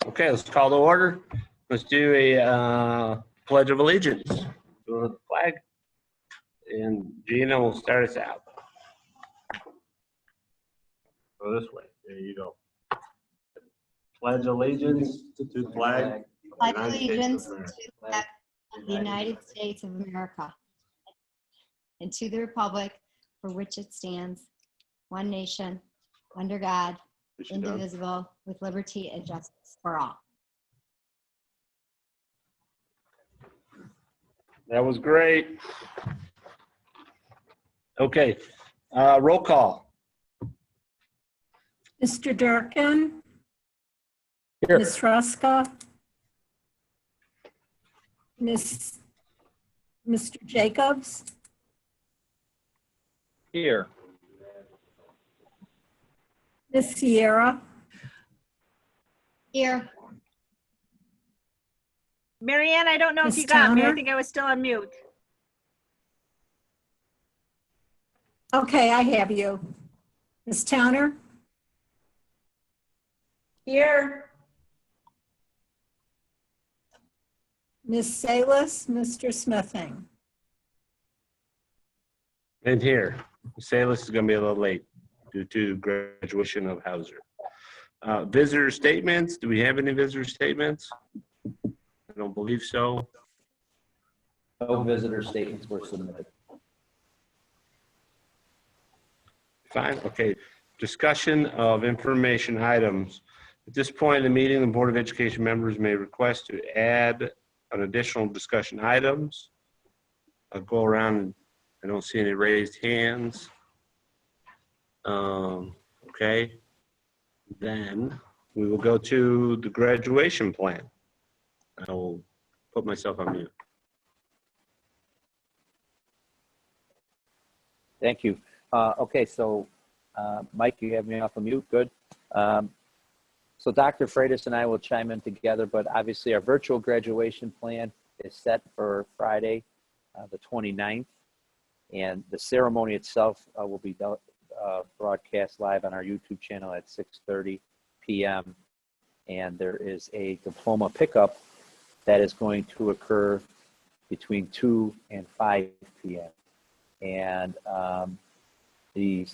Okay, let's call to order. Let's do a Pledge of Allegiance to the flag. And Gina will start us out. Go this way. There you go. Pledge allegiance to the flag. Pledge allegiance to the flag of the United States of America and to the republic for which it stands, one nation, under God, indivisible, with liberty and justice for all. That was great. Okay, roll call. Mr. Durkin? Here. Ms. Ruska? Mr. Jacobs? Here. Ms. Sierra? Here. Marianne, I don't know if Ms. you got me. I Towner? think I was still on mute. Okay, I have you. Ms. Towner? Here. Ms. Salas, Mr. Smithing? And here. Salis is going to be a little late due to graduation of Hauser. Visitor statements. Do we have any visitor statements? I don't believe so. No visitor statements were submitted. Fine, okay. Discussion of information items. At this point in the meeting, the Board of Education members may request to add an additional discussion items. I'll go around. I don't see any raised hands. Okay. Then we will go to the graduation plan. I will put myself on mute. Thank you. Okay, so Mike, you have me off of mute. Good. So Dr. Freitas and I will chime in together, but obviously our virtual graduation plan is set for Friday, the 29th, and the ceremony itself will be broadcast live on our YouTube channel at 6:30 p.m. And there is a diploma pickup that is going to occur between 2 and 5 p.m. And the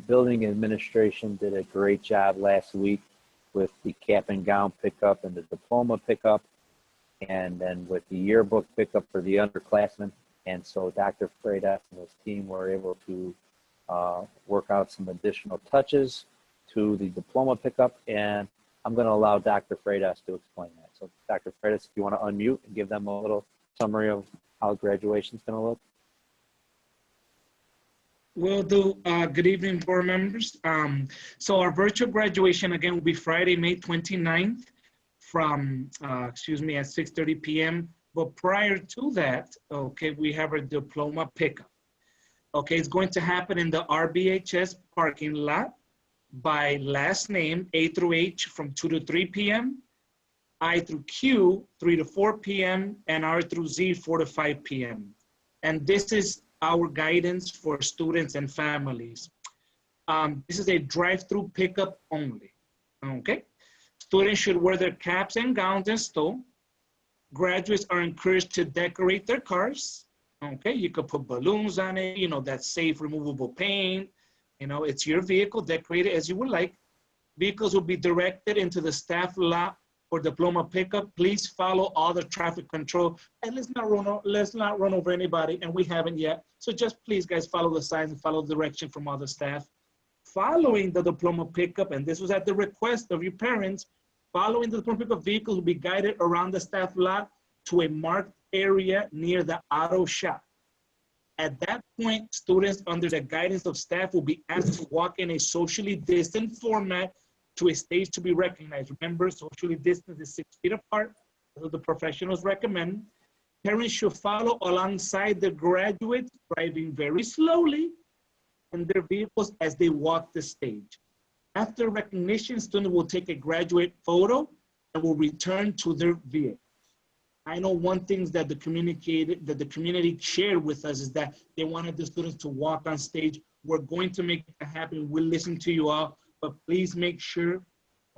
building administration did a great job last week with the cap and gown pickup and the diploma pickup, and then with the yearbook pickup for the underclassmen. And so Dr. Freitas and his team were able to work out some additional touches to the diploma pickup, and I'm going to allow Dr. Freitas to explain that. So Dr. Freitas, if you want to unmute and give them a little summary of how graduation is going to look. Will do. Good evening, board members. So our virtual graduation again will be Friday, May 29th from, at 6:30 p.m. But prior to that, okay, we have our diploma pickup. Okay, it's going to happen in the RBHS parking lot by last name, A through H from 2 to 3 p.m., I through Q 3 to 4 p.m., and R through Z 4 to 5 p.m. And this is our guidance for students and families. This is a drive-through pickup only, okay? Students should wear their caps and gowns in store. Graduates are encouraged to decorate their cars, okay? You could put balloons on it, you know, that's safe, removable paint. You know, it's your vehicle, decorate it as you would like. Vehicles will be directed into the staff lot for diploma pickup. Please follow all the traffic control, and let's not run over anybody, and we haven't yet. So just please, guys, follow the signs and follow the direction from all the staff. Following the diploma pickup, and this was at the request of your parents, following the diploma pickup, vehicles will be guided around the staff lot to a marked area near the auto shop. At that point, students under the guidance of staff will be asked to walk in a socially distant format to a stage to be recognized. Remember, socially distant is 6 feet apart, as the professionals recommend. Parents should follow alongside the graduates, driving very slowly in their vehicles as they walk the stage. After recognition, students will take a graduate photo and will return to their vehicle. I know one thing that the community shared with us is that they wanted the students to walk on stage. We're going to make that happen. We'll listen to you all, but please make sure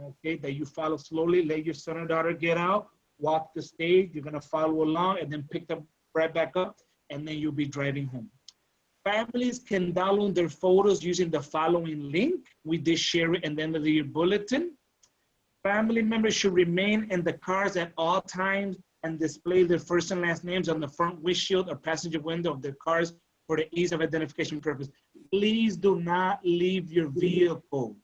okay, that you follow slowly. Let your son or daughter get out, walk the stage. You're gonna follow along and then pick up right back up, and then you'll be driving home. Families can download their photos using the following link. We did share it at the end of the year bulletin. Family members should remain in the cars at all times and display their first and last names on the front windshield or passenger window of their cars for the ease of identification purpose. Please do not leave your vehicle.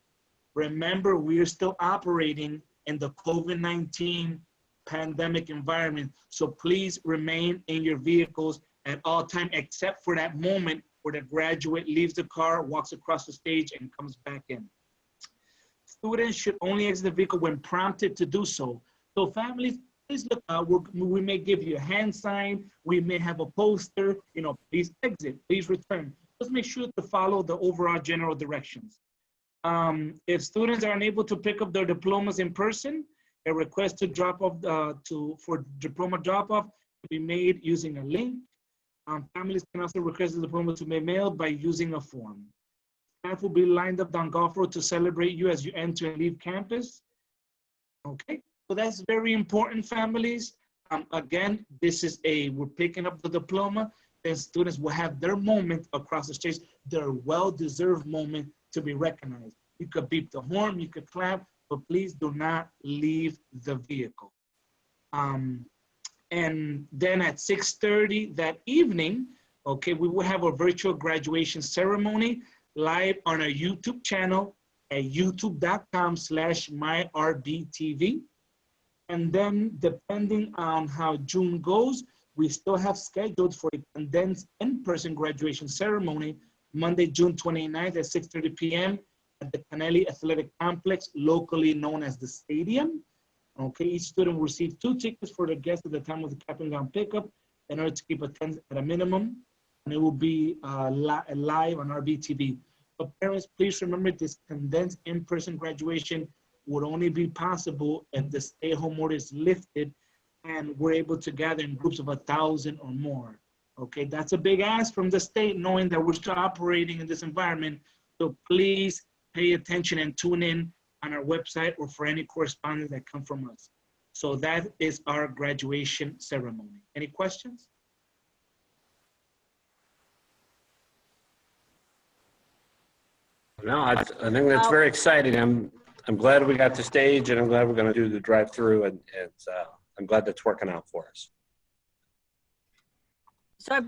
Remember, we are still operating in the COVID-19 pandemic environment. So please remain in your vehicles at all times, except for that moment where the graduate leaves the car, walks across the stage, and comes back in. Students should only exit the vehicle when prompted to do so. So families, please look out. We may give you a hand sign. We may have a poster, please exit, please return. Just make sure to follow the overall general directions. If students are unable to pick up their diplomas in person, a request to drop off for diploma drop-off to be made using a link. Families can also request the diploma to be mailed by using a form. Staff will be lined up down Golf Road to celebrate you as you enter and leave campus. Okay, so that's very important, families. Again, we're picking up the diploma, and students will have their moment across the stage, their well-deserved moment to be recognized. You could beep the horn, you could clap, but please do not leave the vehicle. And then at 6:30 that evening, okay, we will have a virtual graduation ceremony live on our YouTube channel at youtube.com/myrbtv. And then depending on how June goes, we still have scheduled for a condensed in-person graduation ceremony Monday, June 29th at 6:30 p.m. at the Kennelly Athletic Complex, locally known as the Stadium. Okay, each student will receive 2 tickets for the guests at the time of the cap and gown pickup in order to keep attendance at a minimum. And it will be live on RBTV. But parents, please remember this condensed in-person graduation would only be possible if the stay-at-home order is lifted and we're able to gather in groups of 1,000 or more. Okay, that's a big ask from the state, knowing that we're still operating in this environment. So please pay attention and tune in on our website or for any correspondence that come from us. So that is our graduation ceremony. Any questions? No, I think that's very exciting. I'm glad we got the stage, and I'm glad we're going to do the drive-through, and I'm glad that's working out for us. So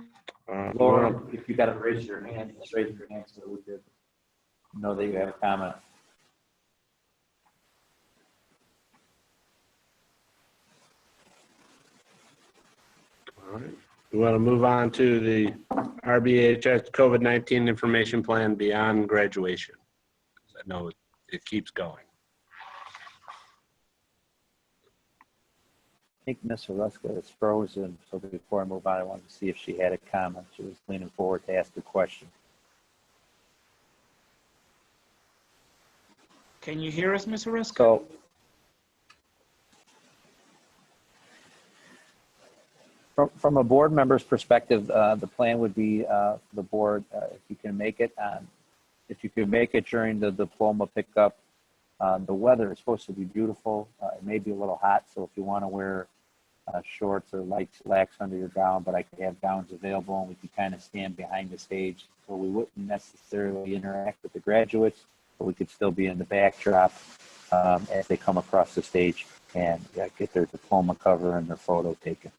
Laura, if you got to raise your hand, just raise your hand so we could know that you have a comment. All right. We want to move on to the RBHS COVID-19 information plan beyond graduation. I know it keeps going. I think Ms. Oreska is frozen, so before I move on, I wanted to see if she had a comment. She was leaning forward to ask a question. Can you hear us, Ms. Oreska? So, from a board member's perspective, the plan would be the board, if you can make it during the diploma pickup. The weather is supposed to be beautiful. It may be a little hot, so if you want to wear shorts or light slacks under your gown, but I could have gowns available and we could kind of stand behind the stage, so we wouldn't necessarily interact with the graduates, but we could still be in the backdrop as they come across the stage and get their diploma cover and their photo taken.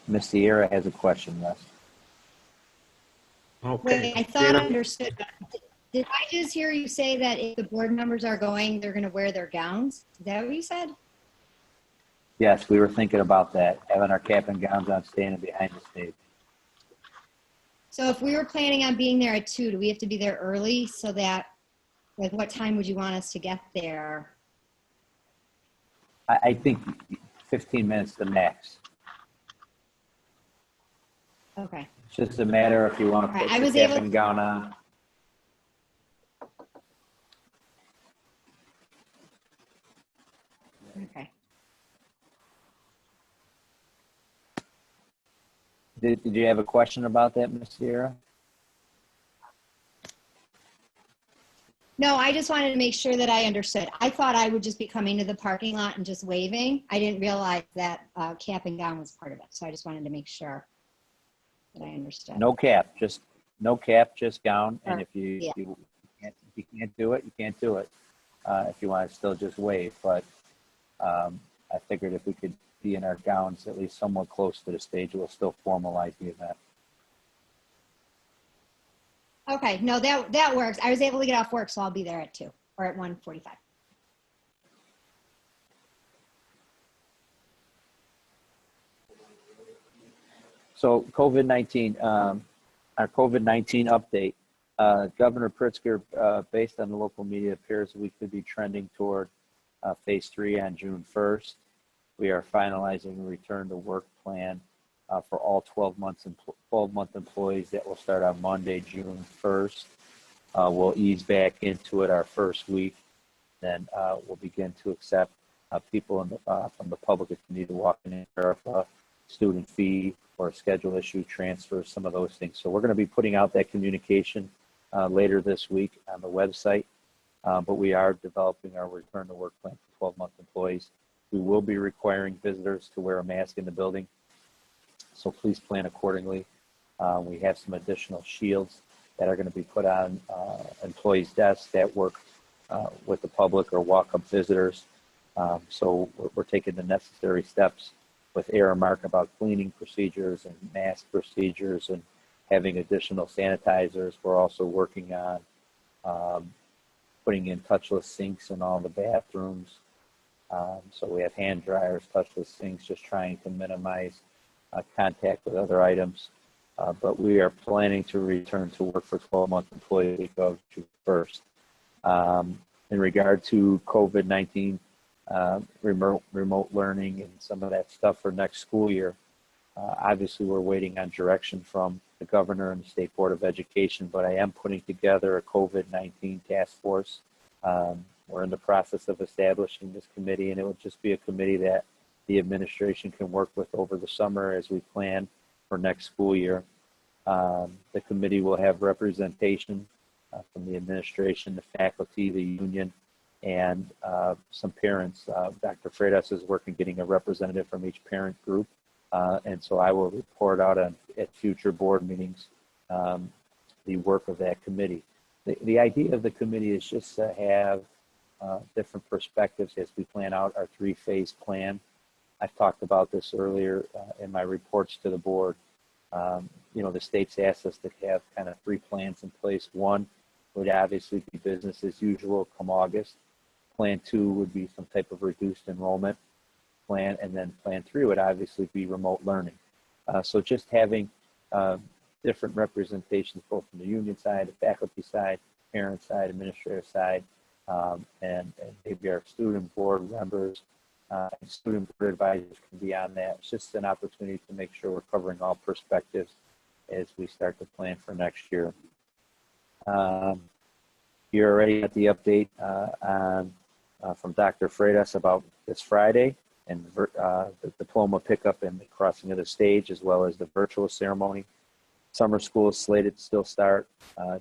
Ms. Sierra has a question, yes. Okay. Wait, I thought I Dana? understood. Did I just hear you say that if the board members are going, they're going to wear their gowns? Is that what you said? Yes, we were thinking about that, having our cap and gowns on, standing behind the stage. So if we were planning on being there at 2, do we have to be there early so that, like, what time would you want us to get there? I think 15 minutes the max. Okay. It's just a matter if you want to All right, put I the was cap able- and gown on. Okay. Did you have a question about that, Ms. Sierra? No, I just wanted to make sure that I understood. I thought I would just be coming to the parking lot and just waving. I didn't realize that cap and gown was part of it. So I just wanted to make sure that I understood. No cap, just gown. And Sure. if you, Yeah. if you can't do it, you can't do it. If you want to still just wave, but I figured if we could be in our gowns at least somewhat close to the stage, it will still formalize the event. Okay, no, that works. I was able to get off work, so I'll be there at 2 or at 1:45. So COVID-19, our COVID-19 update. Governor Pritzker, based on the local media, appears we could be trending toward phase 3 on June 1st. We are finalizing a return to work plan for all 12-month employees that will start on Monday, June 1st. We'll ease back into it our first week. Then we'll begin to accept people from the public if you need to walk in tariff, student fee or schedule issue transfers, some of those things. So we're going to be putting out that communication later this week on the website. But we are developing our return to work plan for 12-month employees. We will be requiring visitors to wear a mask in the building. So please plan accordingly. We have some additional shields that are going to be put on employees' desks that work with the public or walk-up visitors. So we're taking the necessary steps with Aramark about cleaning procedures and mask procedures and having additional sanitizers. We're also working on putting in touchless sinks in all the bathrooms. So we have hand dryers, touchless sinks, just trying to minimize contact with other items. But we are planning to return to work for 12-month employees week of June 1st. In regard to COVID-19, remote learning and some of that stuff for next school year, obviously we're waiting on direction from the governor and the State Board of Education, but I am putting together a COVID-19 task force. We're in the process of establishing this committee, and it will just be a committee that the administration can work with over the summer as we plan for next school year. The committee will have representation from the administration, the faculty, the union, and some parents. Dr. Freitas is working getting a representative from each parent group. And so I will report out at future board meetings the work of that committee. The idea of the committee is just to have different perspectives as we plan out our 3-phase plan. I've talked about this earlier in my reports to the board. The state's asked us to have kind of 3 plans in place. One would obviously be business as usual come August. Plan 2 would be some type of reduced enrollment plan, and then plan 3 would obviously be remote learning. So just having different representations both from the union side, the faculty side, parent side, administrative side, and maybe our student board members, and student board advisors can be on that. It's just an opportunity to make sure we're covering all perspectives as we start to plan for next year. You're already at the update from Dr. Freitas about this Friday and the diploma pickup and the crossing of the stage, as well as the virtual ceremony. Summer school is slated to still start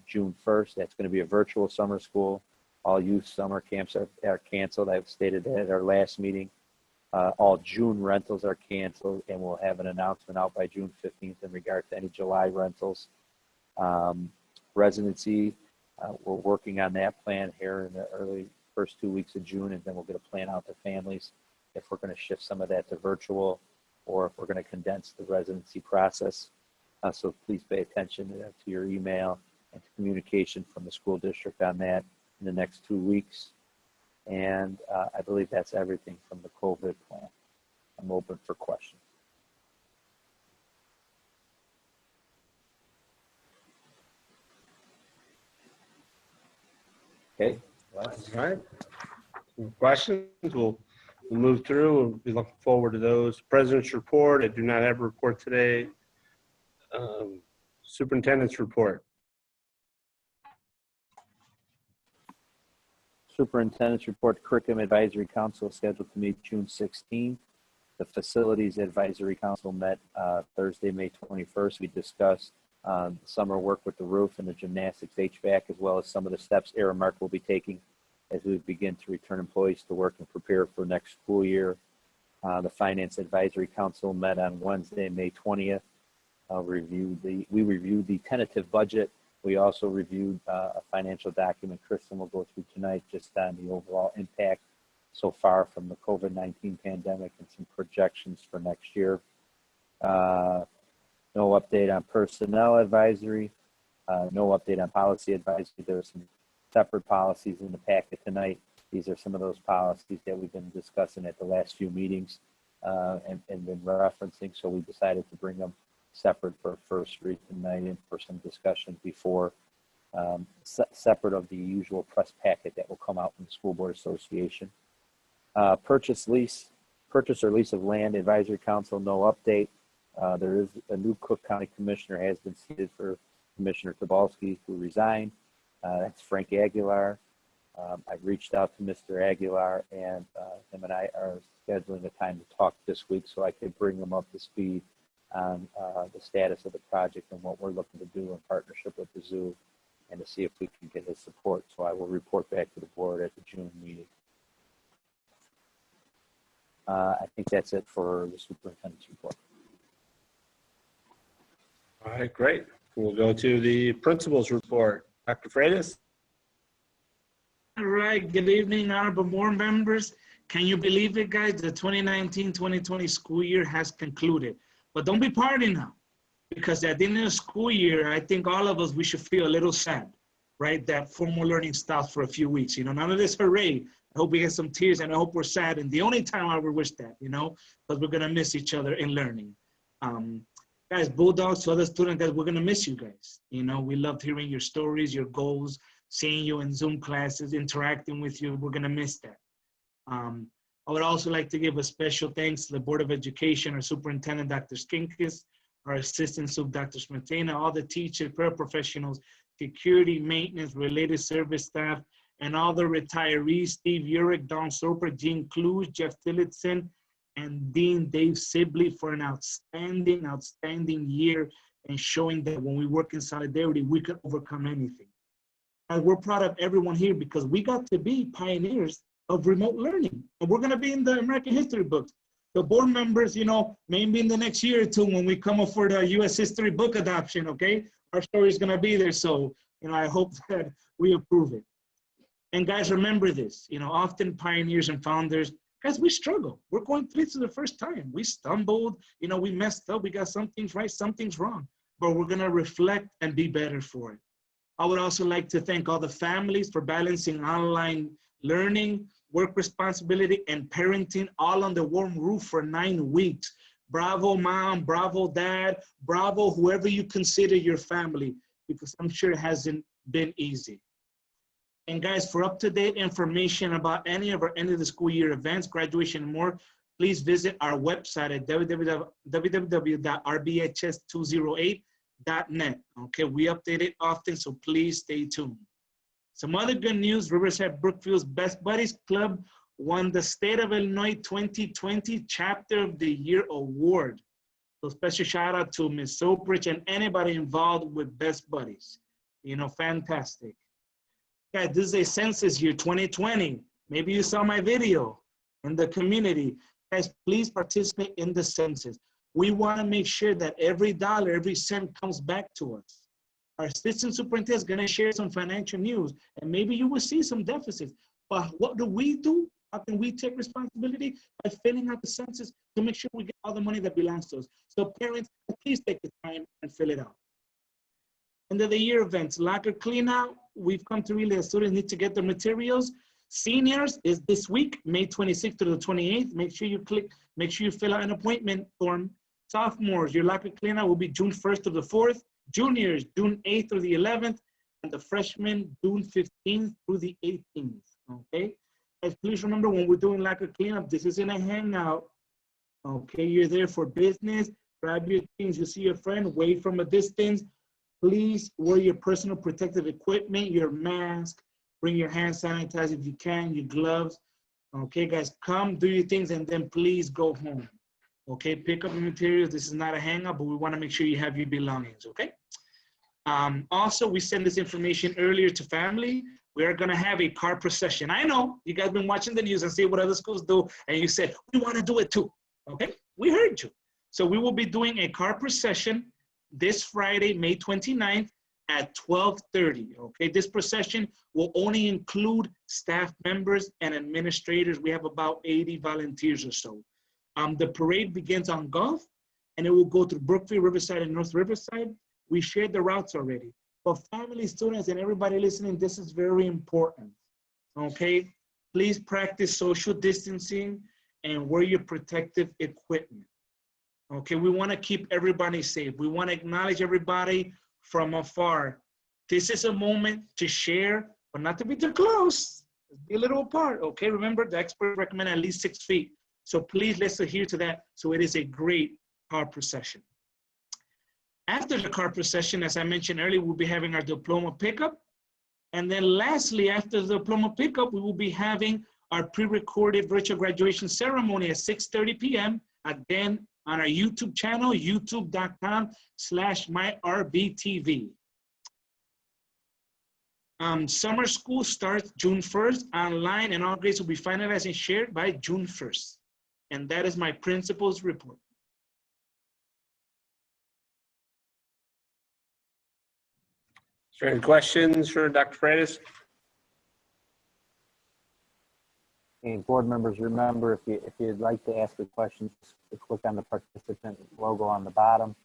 June 1st. That's going to be a virtual summer school. All youth summer camps are canceled. I've stated that at our last meeting. All June rentals are canceled, and we'll have an announcement out by June 15th in regard to any July rentals. Residency, we're working on that plan here in the early first 2 weeks of June, and then we'll get a plan out to families if we're going to shift some of that to virtual or if we're going to condense the residency process. So please pay attention to your email and to communication from the school district on that in the next 2 weeks. And I believe that's everything from the COVID plan. I'm open for questions. Okay. All right. Some questions? We'll move through. We'll be looking forward to those. President's report. I do not have a report today. Superintendent's report. Superintendent's report. Curriculum Advisory Council is scheduled to meet June 16th. The Facilities Advisory Council met Thursday, May 21st. We discussed summer work with the roof and the gymnastics HVAC, as well as some of the steps Aaron Mark will be taking as we begin to return employees to work and prepare for next school year. The Finance Advisory Council met on Wednesday, May 20th. We reviewed the tentative budget. We also reviewed a financial document Kristen will go through tonight just on the overall impact so far from the COVID-19 pandemic and some projections for next year. No update on personnel advisory. No update on policy advisory. There are some separate policies in the packet tonight. These are some of those policies that we've been discussing at the last few meetings and been referencing. So we decided to bring them separate for a first read tonight and for some discussion before separate of the usual press packet that will come out from the School Board Association. Purchase or lease of land advisory council, no update. There is a new Cook County Commissioner has been seated for Commissioner Tobolsky, who resigned. That's Frank Aguilar. I've reached out to Mr. Aguilar, and him and I are scheduling a time to talk this week so I could bring him up to speed on the status of the project and what we're looking to do in partnership with the zoo, and to see if we can get his support. So I will report back to the board at the June meeting. I think that's it for the superintendent's report. All right, great. We'll go to the principal's report. Dr. Freitas? All right, good evening, honorable board members. Can you believe it, guys? The 2019-2020 school year has concluded. But don't be partying now, because at the end of the school year, I think all of us, we should feel a little sad, right? That formal learning stops for a few weeks. You know, none of this hooray. I hope we get some tears, and I hope we're sad. And the only time I ever wish that, you know, because we're going to miss each other in learning. Guys, Bulldogs, to other students, guys, we're going to miss you guys. You know, we loved hearing your stories, your goals, seeing you in Zoom classes, interacting with you. We're going to miss that. I would also like to give a special thanks to the Board of Education, our Superintendent, Dr. Skinkis, our Assistant Sub, Dr. Smetana, all the teachers, paraprofessionals, security, maintenance, related service staff, and all the retirees, Steve Urich, Don Soper, Gene Cluj, Jeff Tillotson, and Dean Dave Sibley for an outstanding year, and showing that when we work in solidarity, we can overcome anything. And we're proud of everyone here because we got to be pioneers of remote learning. And we're gonna be in the American history books. The board members, you know, maybe in the next year or two when we come up for the US history book adoption, okay? Our story is gonna be there, so, you know, I hope that we approve it. And guys, remember this, you know, often pioneers and founders, guys, we struggle. We're going through this for the first time. We stumbled, you know, we messed up, we got some things right, some things wrong, but we're gonna reflect and be better for it. I would also like to thank all the families for balancing online learning, work responsibility, and parenting all under one roof for 9 weeks. Bravo, mom, bravo, dad, bravo, whoever you consider your family, because I'm sure it hasn't been easy. And guys, for up-to-date information about any of our end of the school year events, graduation, and more, please visit our website at www.rbhs208.net. Okay, we update it often, so please stay tuned. Some other good news, Riverside Brookfield's Best Buddies Club won the State of Illinois 2020 Chapter of the Year Award. So special shout out to Ms. Soprich and anybody involved with Best Buddies. You know, fantastic. Guys, this is a Census Year 2020. Maybe you saw my video in the community. Guys, please participate in the census. We want to make sure that every dollar, every cent comes back to us. Our assistant superintendent is going to share some financial news, and maybe you will see some deficits. But what do? How can we take responsibility? By filling out the census to make sure we get all the money that belongs to us. So parents, please take the time and fill it out. End of the year events, locker clean out. We've come to realize students need to get their materials. Seniors is this week, May 26th to the 28th. Make sure you fill out an appointment form. Sophomores, your locker clean out will be June 1st to the 4th. Juniors, June 8th through the 11th, and the freshmen, June 15th through the 18th, okay? Guys, please remember when we're doing locker cleanup, this isn't a hangout, okay? You're there for business, grab your things, you see your friend, wave from a distance. Please wear your personal protective equipment, your mask, bring your hand sanitizer if you can, your gloves. Okay, guys, come do your things and then please go home. Okay, pick up your materials. This is not a hangout, but we want to make sure you have your belongings, okay? Also, we send this information earlier to family. We are going to have a car procession. I know you guys been watching the news and see what other schools do, and you said, we want to do it too. Okay, we heard you. So we will be doing a car procession this Friday, May 29th at 12:30. Okay, this procession will only include staff members and administrators. We have about 80 volunteers or so. The parade begins on Gulf, and it will go through Brookfield, Riverside, and North Riverside. We shared the routes already. But family, students, and everybody listening, this is very important, okay? Please practice social distancing and wear your protective equipment, okay? We wanna keep everybody safe. We wanna acknowledge everybody from afar. This is a moment to share, but not to be too close. Be a little apart, okay? Remember, the experts recommend at least 6 feet. So please, let's adhere to that. So it is a great car procession. After the car procession, as I mentioned earlier, we'll be having our diploma pickup. And then lastly, after the diploma pickup, we will be having our pre-recorded virtual graduation ceremony at 6:30 p.m. Again, on our YouTube channel, youtube.com/myrbtv. Summer school starts June 1st online, and all grades will be finalized and shared by June 1st. And that is my principal's report. Is there any questions for Dr. Freitas? And board members, remember, if you'd like to ask a question, just click on the participant logo on the bottom.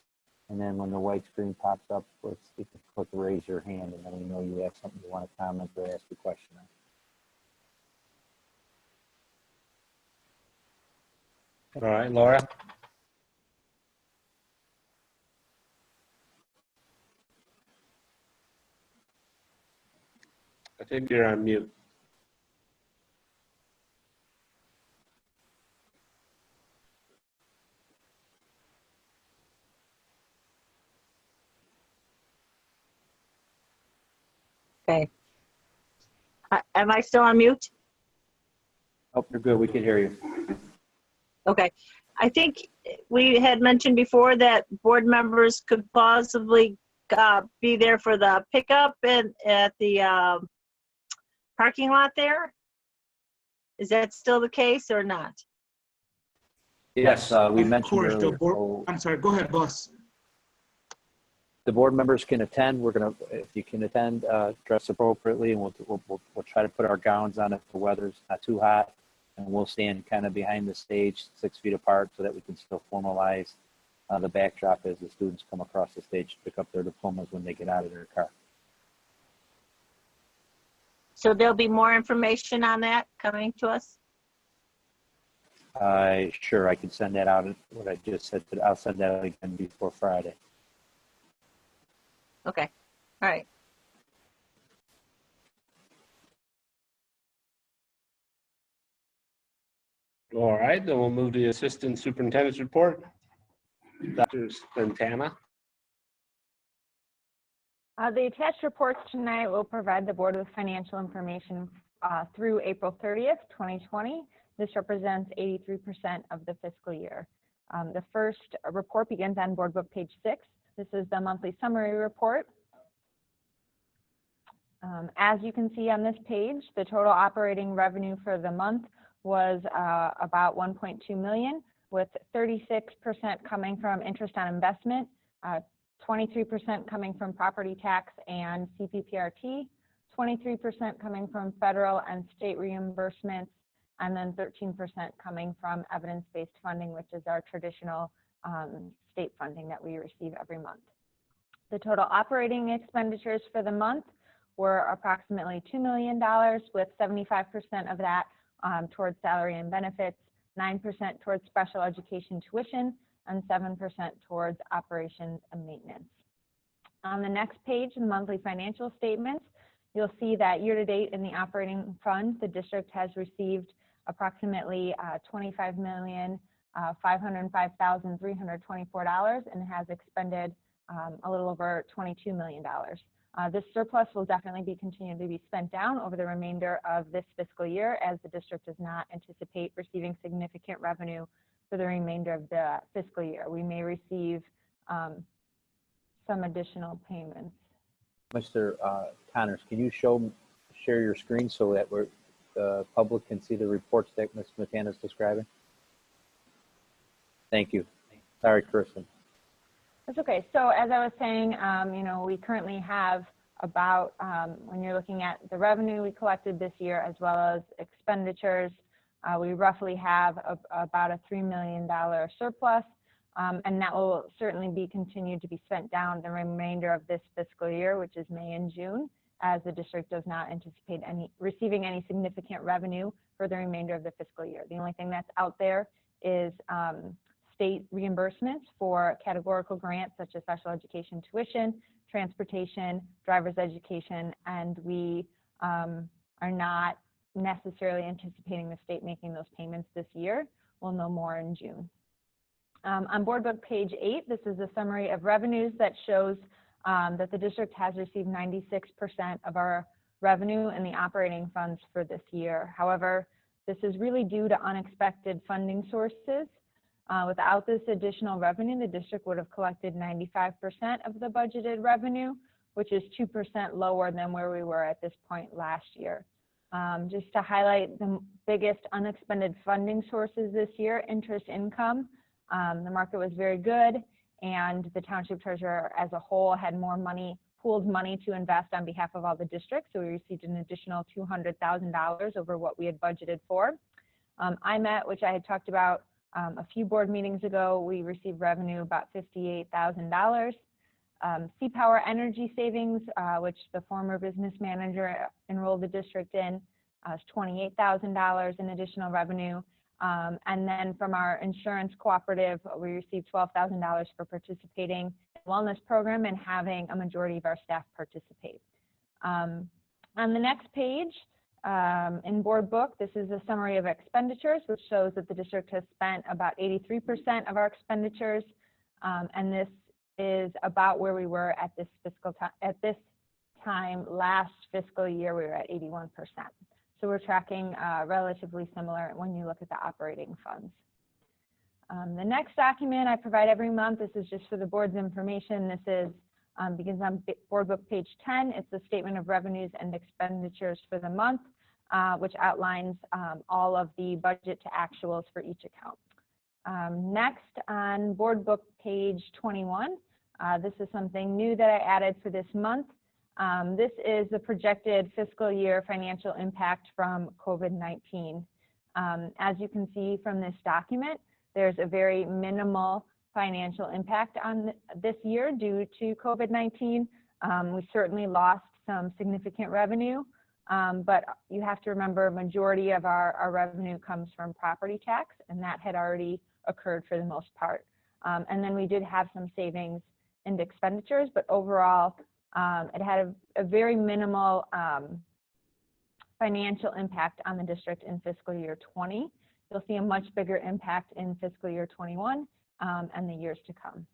And then when the white screen pops up, you can click raise your hand, and then we know you have something you want to comment or ask a question on. All right, Laura? I think you're on mute. Okay. Am I still on mute? Oh, you're good. We can hear you. Okay. I think we had mentioned before that board members could possibly be there for the pickup and at the parking lot there. Is that still the case or not? Yes, we mentioned Of course, earlier. the board, I'm sorry, go ahead, boss. The board members can attend. We're gonna, if you can attend, dress appropriately, and we'll try to put our gowns on if the weather's not too hot, and we'll stand kind of behind the stage, 6 feet apart, so that we can still formalize the backdrop as the students come across the stage to pick up their diplomas when they get out of their car. So there'll be more information on that coming to us? Sure, I can send that out. What I just said, I'll send that out again before Friday. Okay. All right. All right, then we'll move to the Assistant Superintendent's Report. Dr. Santana. The attached reports tonight will provide the board with financial information through April 30th, 2020. This represents 83% of the fiscal year. The first report begins on board book page 6. This is the monthly summary report. As you can see on this page, the total operating revenue for the month was about 1.2 million, with 36% coming from interest on investment, 23% coming from property tax and CPPRT, 23% coming from federal and state reimbursements, and then 13% coming from evidence-based funding, which is our traditional state funding that we receive every month. The total operating expenditures for the month were approximately $2 million, with 75% of that towards salary and benefits, 9% towards special education tuition, and 7% towards operations and maintenance. On the next page, the monthly financial statements, you'll see that year-to-date in the operating fund, the district has received approximately $25,505,324 and has expended a little over $22 million. This surplus will definitely be continued to be spent down over the remainder of this fiscal year, as the district does not anticipate receiving significant revenue for the remainder of the fiscal year. We may receive some additional payments Mr. Connors, can you share your screen so that the public can see the reports that Ms. McCann is describing? Thank you. Sorry, Kristen. That's okay. So as I was saying, we currently have about, when you're looking at the revenue we collected this year as well as expenditures, we roughly have about a $3 million surplus, and that will certainly be continued to be spent down the remainder of this fiscal year, which is May and June, as the district does not anticipate receiving any significant revenue for the remainder of the fiscal year. The only thing that's out there is state reimbursements for categorical grants such as special education tuition, transportation, driver's education, and we are not necessarily anticipating the state making those payments this year. We'll know more in June. On Board Book page 8, this is a summary of revenues that shows that the district has received 96% of our revenue in the operating funds for this year. However, this is really due to unexpected funding sources. Without this additional revenue, the district would have collected 95% of the budgeted revenue, which is 2% lower than where we were at this point last year. Just to highlight the biggest unexpended funding sources this year, interest income. The market was very good, and the township treasurer as a whole had more money, pooled money to invest on behalf of all the districts, so we received an additional $200,000 over what we had budgeted for. IMET, which I had talked about a few board meetings ago, we received revenue about $58,000. C-Power Energy Savings, which the former business manager enrolled the district in, is $28,000 in additional revenue. And then from our insurance cooperative, we received $12,000 for participating in the wellness program and having a majority of our staff participate. On the next page, in Board Book, this is a summary of expenditures, which shows that the district has spent about 83% of our expenditures, and this is about where we were at this time last fiscal year. We were at 81%. So we're tracking relatively similar when you look at the operating funds. The next document I provide every month, this is just for the board's information. This is begins on Board Book page 10. It's the statement of revenues and expenditures for the month, which outlines all of the budget to actuals for each account. Next, on Board Book page 21, this is something new that I added for this month. This is the projected fiscal year financial impact from COVID-19. As you can see from this document, there's a very minimal financial impact on this year due to COVID-19. We certainly lost some significant revenue, but you have to remember a majority of our revenue comes from property tax, and that had already occurred for the most part. And then we did have some savings in expenditures, but overall, it had a very minimal financial impact on the district in fiscal year 20. You'll see a much bigger impact in fiscal year 21 and the years to come.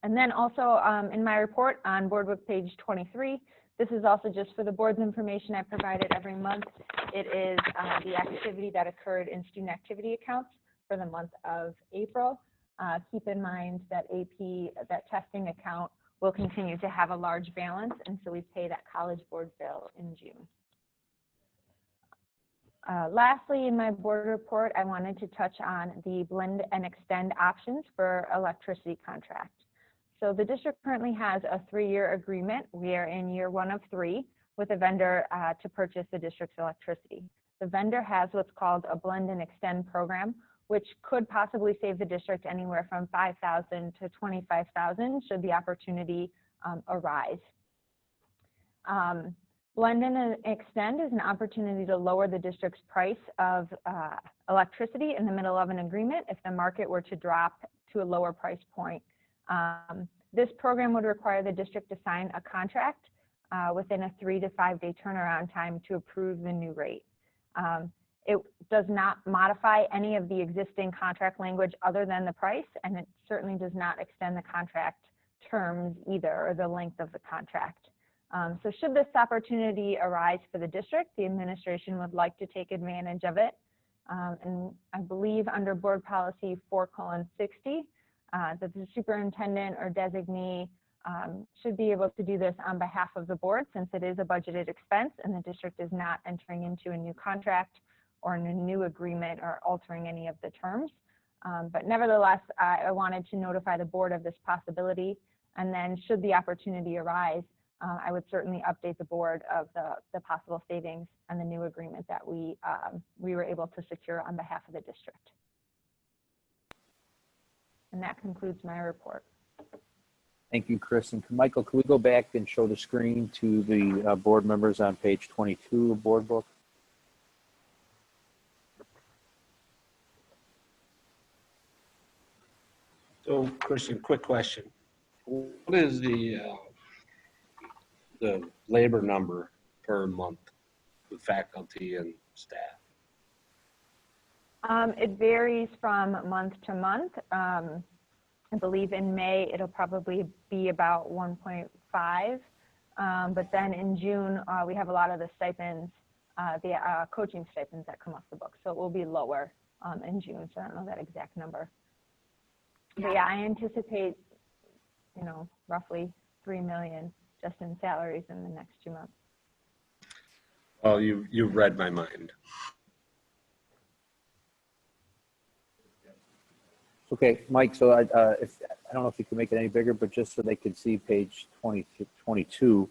And then also in my report on Board Book page 23, this is also just for the board's information I provide it every month. It is the activity that occurred in student activity accounts for the month of April. Keep in mind that that testing account will continue to have a large balance, and so we pay that College Board bill in June. Lastly, in my board report, I wanted to touch on the blend and extend options for electricity contract. So the district currently has a 3-year agreement. We are in year 1 of 3 with a vendor to purchase the district's electricity. The vendor has what's called a blend and extend program, which could possibly save the district anywhere from $5,000 to $25,000 should the opportunity arise. Blend and extend is an opportunity to lower the district's price of electricity in the middle of an agreement if the market were to drop to a lower price point. This program would require the district to sign a contract within a 3 to 5 day turnaround time to approve the new rate. It does not modify any of the existing contract language other than the price, and it certainly does not extend the contract terms either, or the length of the contract. So should this opportunity arise for the district, the administration would like to take advantage of it. And I believe under Board Policy 4:60, that the superintendent or designee should be able to do this on behalf of the board since it is a budgeted expense and the district is not entering into a new contract or a new agreement or altering any of the terms. But nevertheless, I wanted to notify the board of this possibility, and then should the opportunity arise, I would certainly update the board of the possible savings and the new agreement that we were able to secure on behalf of the district. And that concludes my report. Thank you, Chris. And Michael, can we go back and show the screen to the board members on page 22 of board book? So, Christian, quick question. What is the labor number per month with faculty and staff? It varies from month to month. I believe in May, it'll probably be about 1.5. But then in June, we have a lot of the stipends, the coaching stipends that come off the book. So it will be lower in June. So I don't know that exact number. But yeah, I anticipate, roughly 3 million just in salaries in the next 2 months. Oh, you've read my mind. Okay, Mike, so I don't know if you can make it any bigger, but just so they can see page 22,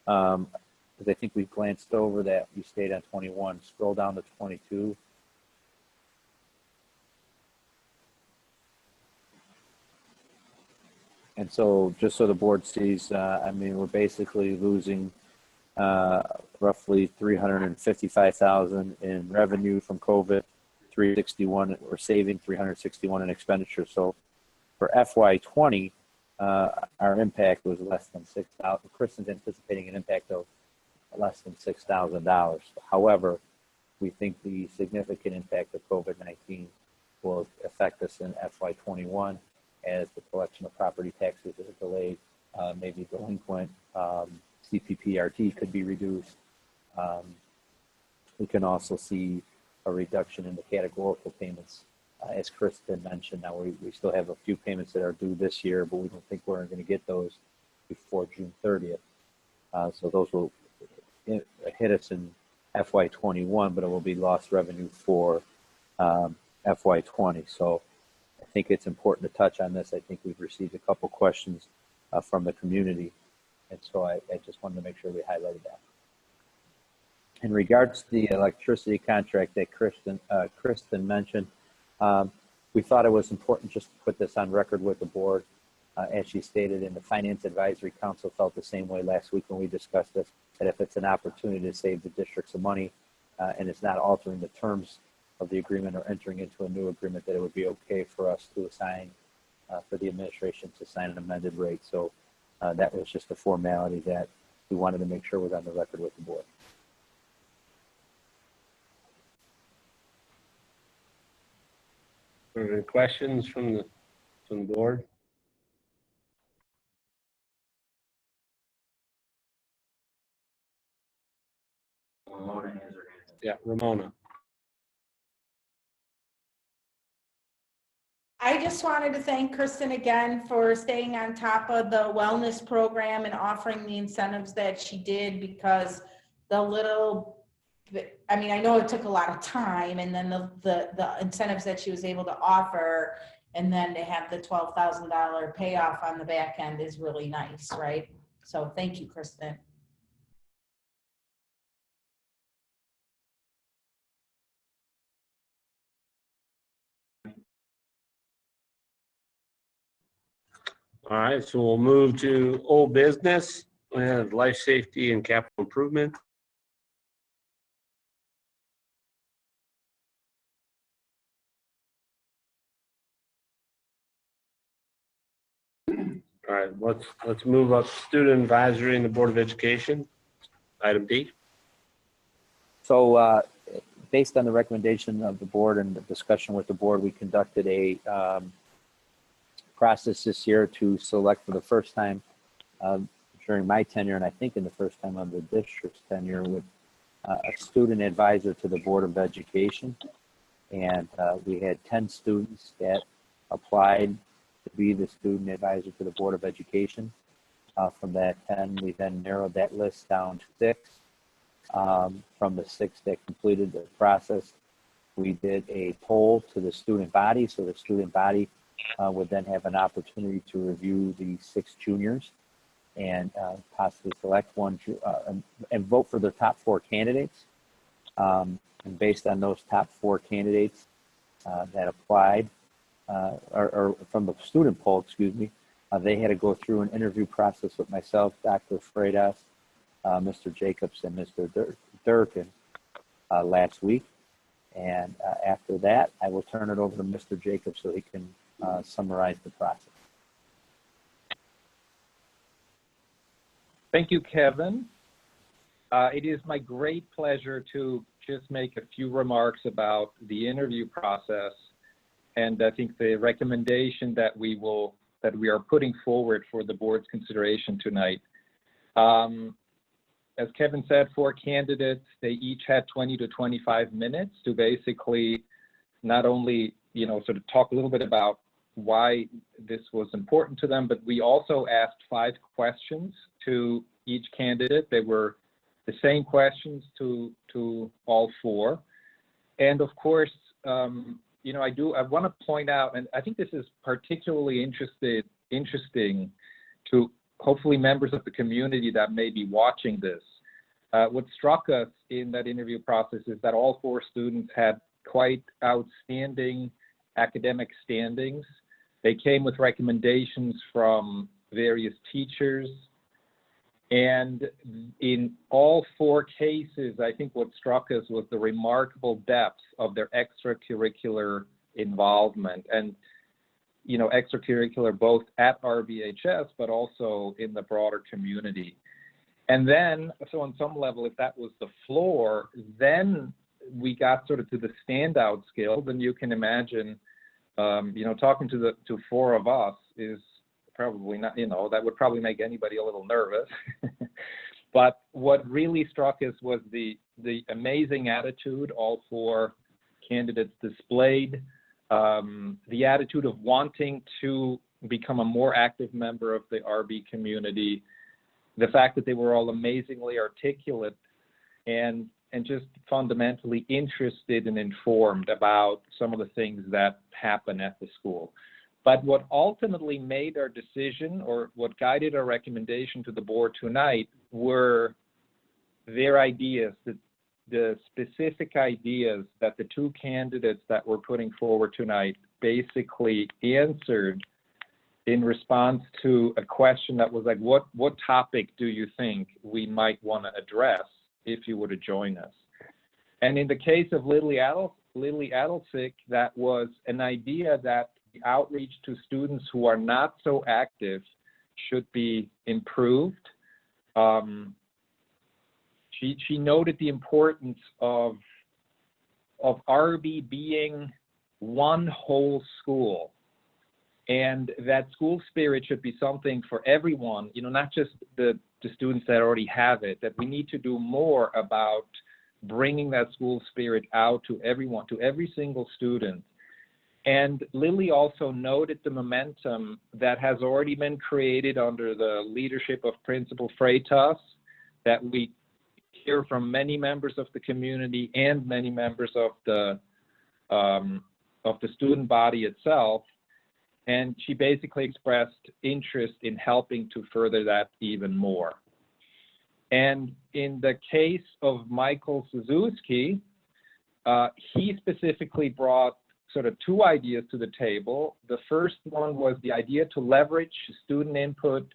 because I think we glanced over that. We stayed on 21. Scroll down to 22. And so just so the board sees, we're basically losing roughly $355,000 in revenue from COVID. 361, we're saving 361 in expenditures. So for FY20, our impact was less than $6,000. Kristen's anticipating an impact of less than $6,000. However, we think the significant impact of COVID-19 will affect us in FY21 as the collection of property taxes is delayed, maybe delinquent, CPPRT could be reduced. We can also see a reduction in the categorical payments. As Kristen mentioned, now we still have a few payments that are due this year, but we don't think we're going to get those before June 30th. So those will hit us in FY21, but it will be lost revenue for FY20. So I think it's important to touch on this. I think we've received a couple questions from the community, and so I just wanted to make sure we highlighted that. In regards to the electricity contract that Kristen mentioned, we thought it was important just to put this on record with the board. As she stated, in the Finance Advisory Council felt the same way last week when we discussed this, that if it's an opportunity to save the district some money and it's not altering the terms of the agreement or entering into a new agreement, that it would be okay for us to assign, for the administration to sign an amended rate. So that was just a formality that we wanted to make sure was on the record with the board. Any questions from the board? Yeah, Ramona. I just wanted to thank Kristen again for staying on top of the wellness program and offering the incentives that she did, because I know it took a lot of time, and then the incentives that she was able to offer, and then to have the $12,000 payoff on the back end is really nice, right? So thank you, Kristen. All right, so we'll move to old business. We have life safety and capital improvement. All right, let's move up student advisory and the Board of Education. Item D. So based on the recommendation of the board and the discussion with the board, we conducted a process this year to select for the first time during my tenure, and I think in the first time of the district's tenure, with a student advisor to the Board of Education. And we had 10 students that applied to be the student advisor to the Board of Education. From that 10, we then narrowed that list down to 6. From the 6 that completed the process, we did a poll to the student body. So the student body would then have an opportunity to review the 6 juniors and possibly select one and vote for the top 4 candidates. And based on those top 4 candidates that applied, or from the student poll, excuse me, they had to go through an interview process with myself, Dr. Freitas, Mr. Jacobs, and Mr. Durkin last week. And after that, I will turn it over to Mr. Jacobs so he can summarize the process. Thank you, Kevin. It is my great pleasure to just make a few remarks about the interview process, and I think the recommendation that we are putting forward for the board's consideration tonight. As Kevin said, 4 candidates, they each had 20 to 25 minutes to basically not only, sort of talk a little bit about why this was important to them, but we also asked 5 questions to each candidate. They were the same questions to all 4. And of course, I want to point out, and I think this is particularly interesting to hopefully members of the community that may be watching this. What struck us in that interview process is that all 4 students had quite outstanding academic standings. They came with recommendations from various teachers. And in all 4 cases, I think what struck us was the remarkable depth of their extracurricular involvement and, extracurricular both at RBHS, but also in the broader community. And then, so on some level, if that was the floor, then we got sort of to the standout scale. Then you can imagine, talking to 4 of us is probably not, that would probably make anybody a little nervous. But what really struck us was the amazing attitude all 4 candidates displayed, the attitude of wanting to become a more active member of the RB community, the fact that they were all amazingly articulate and just fundamentally interested and informed about some of the things that happen at the school. But what ultimately made our decision, or what guided our recommendation to the board tonight, were their ideas, the specific ideas that the 2 candidates that we're putting forward tonight basically answered in response to a question that was like, what topic do you think we might want to address if you were to join us? And in the case of Lily Adelsick, that was an idea that the outreach to students who are not so active should be improved. She noted the importance of RB being one whole school, and that school spirit should be something for everyone, not just the students that already have it, that we need to do more about bringing that school spirit out to everyone, to every single student. And Lily also noted the momentum that has already been created under the leadership of Principal Freitas, that we hear from many members of the community and many members of the student body itself. And she basically expressed interest in helping to further that even more. And in the case of Michael Suzuki, he specifically brought sort of 2 ideas to the table. The first one was the idea to leverage student input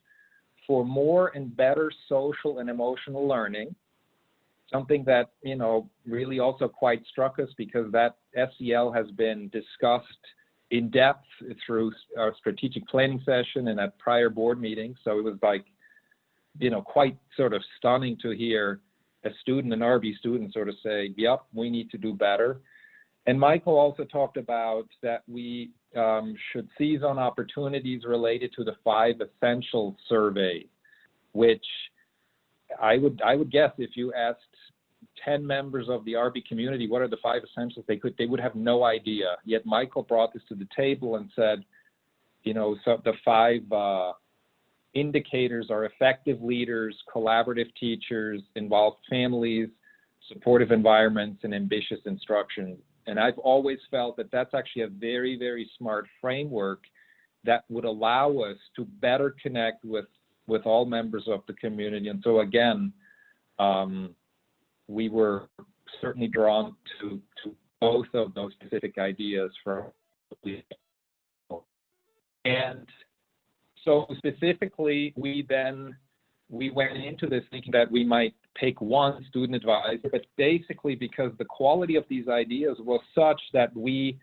for more and better social and emotional learning, something that, really also quite struck us because that SEL has been discussed in depth through our strategic planning session and at prior board meetings. So it was like, quite sort of stunning to hear a student, an RB student, sort of say, yep, we need to do better. And Michael also talked about that we should seize on opportunities related to the 5 Essentials survey, which I would guess if you asked 10 members of the RB community, what are the 5 essentials, they would have no idea. Yet Michael brought this to the table and said, so the 5 indicators are effective leaders, collaborative teachers, involved families, supportive environments, and ambitious instruction. And I've always felt that that's actually a very, very smart framework that would allow us to better connect with all members of the community. And so again, we were certainly drawn to both of those specific ideas from. And so specifically, we went into this thinking that we might pick one student advisor, but basically because the quality of these ideas was such that we,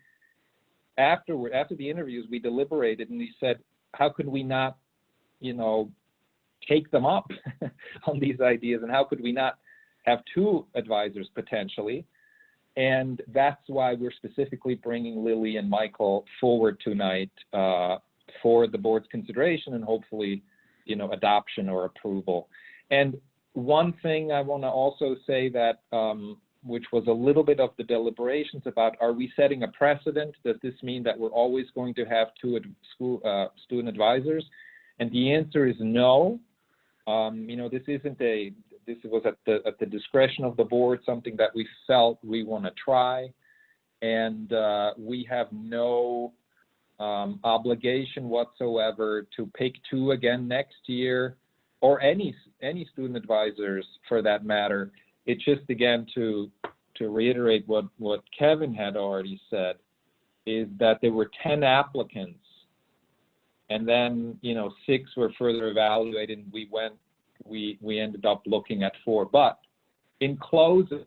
after the interviews, we deliberated and we said, how could we not, take them up on these ideas, and how could we not have two advisors potentially? And that's why we're specifically bringing Lily and Michael forward tonight for the board's consideration and hopefully, adoption or approval. And one thing I want to also say that, which was a little bit of the deliberations about, are we setting a precedent? Does this mean that we're always going to have two student advisors? And the answer is no. This was at the discretion of the board, something that we felt we want to try. And we have no obligation whatsoever to pick two again next year, or any student advisors for that matter. It's just, again, to reiterate what Kevin had already said, is that there were 10 applicants, and then 6 were further evaluated, and we ended up looking at 4. But in closing,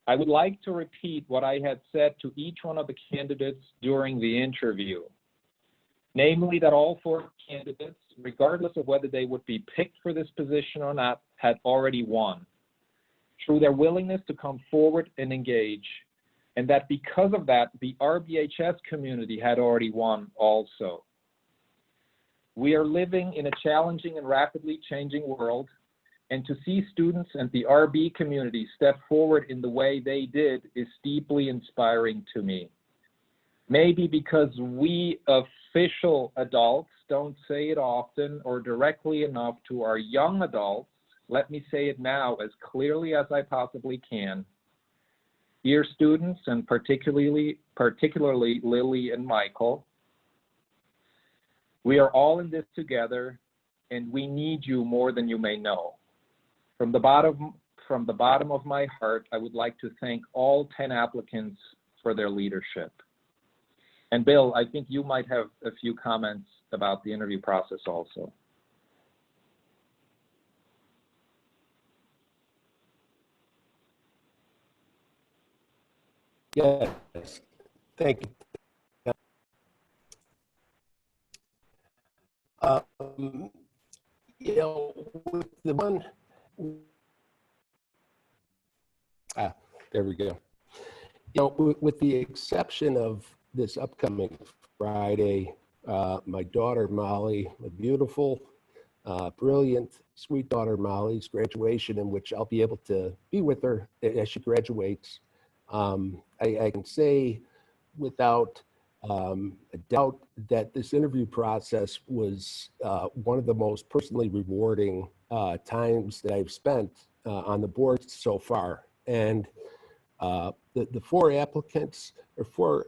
I would like to repeat what I had said to each one of the candidates during the interview, namely that all 4 candidates, regardless of whether they would be picked for this position or not, had already won through their willingness to come forward and engage, and that because of that, the RBHS community had already won also. We are living in a challenging and rapidly changing world, and to see students and the RB community step forward in the way they did is deeply inspiring to me. Maybe because we official adults don't say it often or directly enough to our young adults, let me say it now as clearly as I possibly can. Dear students, and particularly Lily and Michael, we are all in this together, and we need you more than you may know. From the bottom of my heart, I would like to thank all 10 applicants for their leadership. And Bill, I think you might have a few comments about the interview process also. Yes, thank you. With the one, there we go. With the exception of this upcoming Friday, my daughter Molly, a beautiful, brilliant, sweet daughter Molly's graduation, in which I'll be able to be with her as she graduates. I can say without a doubt that this interview process was one of the most personally rewarding times that I've spent on the board so far. And the 4 applicants, or 4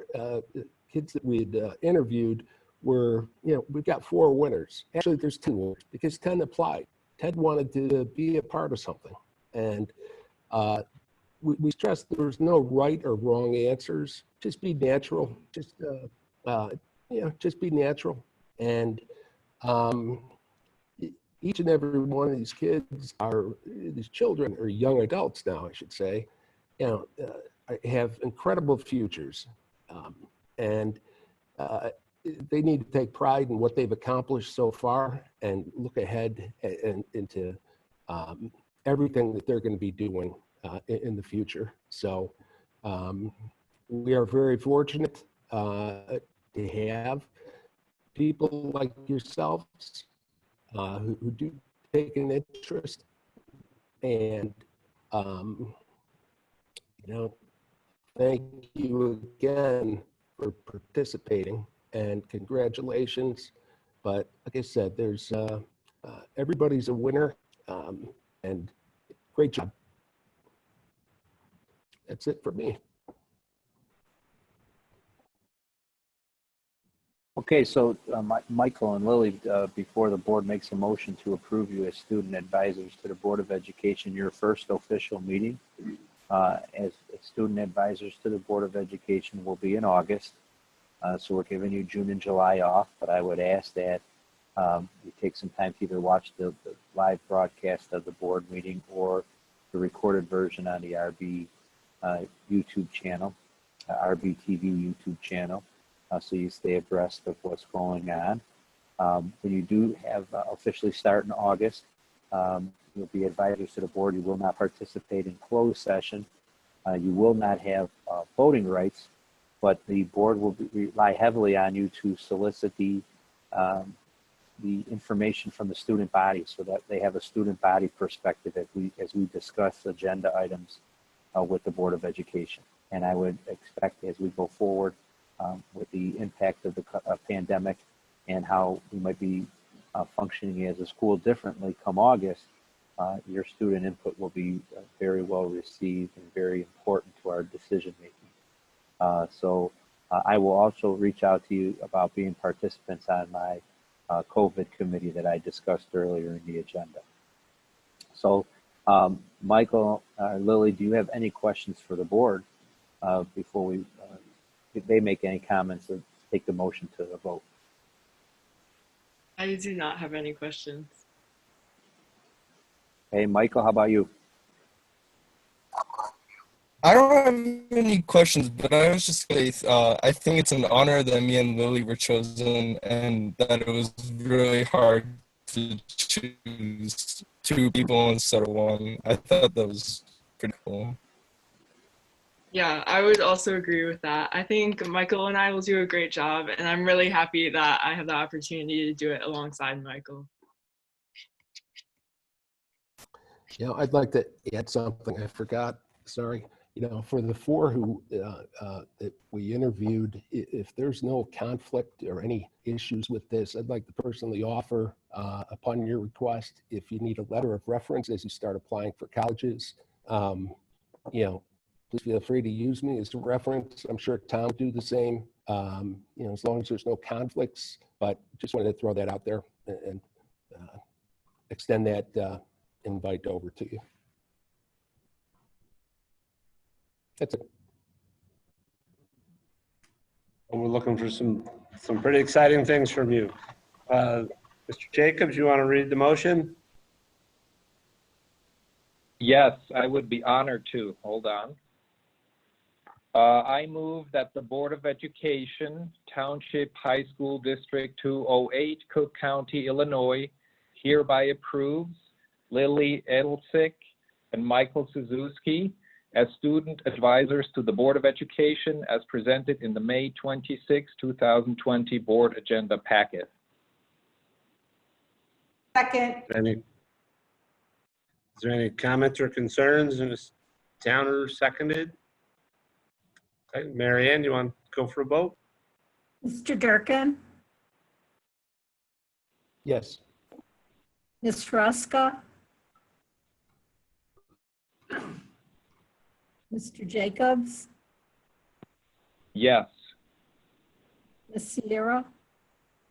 kids that we'd interviewed, were, we've got 4 winners. Actually, there's 2 winners because 10 applied. Ted wanted to be a part of something. And we stressed there's no right or wrong answers. Just be natural. Just be natural. And each and every one of these these children, or young adults now, I should say, have incredible futures, and they need to take pride in what they've accomplished so far and look ahead and into everything that they're going to be doing in the future. So we are very fortunate to have people like yourselves who do take an interest, and thank you again for participating, and congratulations But like I said, there's everybody's a winner, and great job. That's it for me. Okay, so Michael and Lily, before the board makes a motion to approve you as student advisors to the Board of Education, your first official meeting as student advisors to the Board of Education will be in August. So we're giving you June and July off, but I would ask that you take some time to either watch the live broadcast of the board meeting or the recorded version on the RB YouTube channel, RBTV YouTube channel. So you stay abreast of what's going on. When you do have officially start in August, you'll be advisors to the board. You will not participate in closed session. You will not have voting rights, but the board will rely heavily on you to solicit the information from the student body so that they have a student body perspective as we discuss agenda items with the Board of Education. And I would expect as we go forward, with the impact of the pandemic and how we might be functioning as a school differently come August, your student input will be very well received and very important to our decision making. So I will also reach out to you about being participants on my COVID committee that I discussed earlier in the agenda. So Michael, Lily, do you have any questions for the board before we if they make any comments or take the motion to the vote? I do not have any questions. Hey, Michael, how about you? I don't have any questions, but I was just going to say, I think it's an honor that me and Lily were chosen and that it was really hard to choose two people instead of one. I thought that was pretty cool. Yeah, I would also agree with that. I think Michael and I will do a great job, and I'm really happy that I have the opportunity to do it alongside Michael. You know, I'd like to add something I forgot. Sorry. You know, for the four who that we interviewed, if there's no conflict or any issues with this, I'd like to personally offer, upon your request, if you need a letter of reference as you start applying for colleges, you know, please feel free to use me as a reference. I'm sure Tom will do the same, you know, as long as there's no conflicts, but just wanted to throw that out there and extend that invite over to you. That's it. And we're looking for some pretty exciting things from you. Mr. Jacobs, you want to read the motion? Yes, I would be honored to. Hold on. I move that the Board of Education, Township High School District 208, Cook County, Illinois, hereby approves Lily Edelsick and Michael Suzuki as student advisors to the Board of Education as presented in the May 26, 2020 board agenda packet. Second. Is there any comments or concerns? And Ms. Towner seconded. Okay, Mary Ann, you want to go for a vote? Mr. Durkin, Yes. Ms. Ruska, Mr. Jacobs, Yes. Ms. Sierra,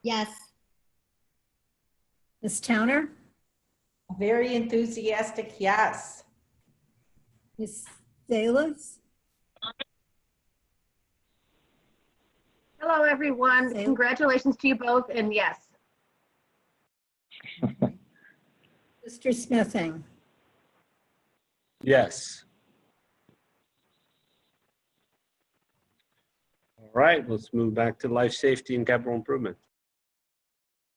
Yes. Ms. Towner, Very enthusiastic, yes. Ms. Salas, Hello, everyone. Say- Congratulations to you both, and yes. Mr. Smithing. Yes. All right, let's move back to life safety and capital improvement.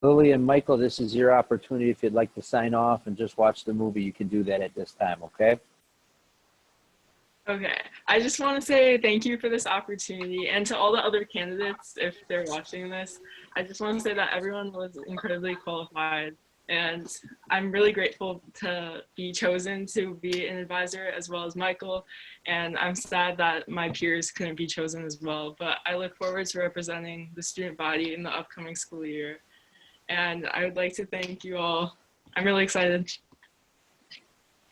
Lily and Michael, this is your opportunity. If you'd like to sign off and just watch the movie, you can do that at this time, okay? Okay, I just want to say thank you for this opportunity, and to all the other candidates, if they're watching this, I just want to say that everyone was incredibly qualified, and I'm really grateful to be chosen to be an advisor as well as Michael, and I'm sad that my peers couldn't be chosen as well, but I look forward to representing the student body in the upcoming school year. And I would like to thank you all. I'm really excited.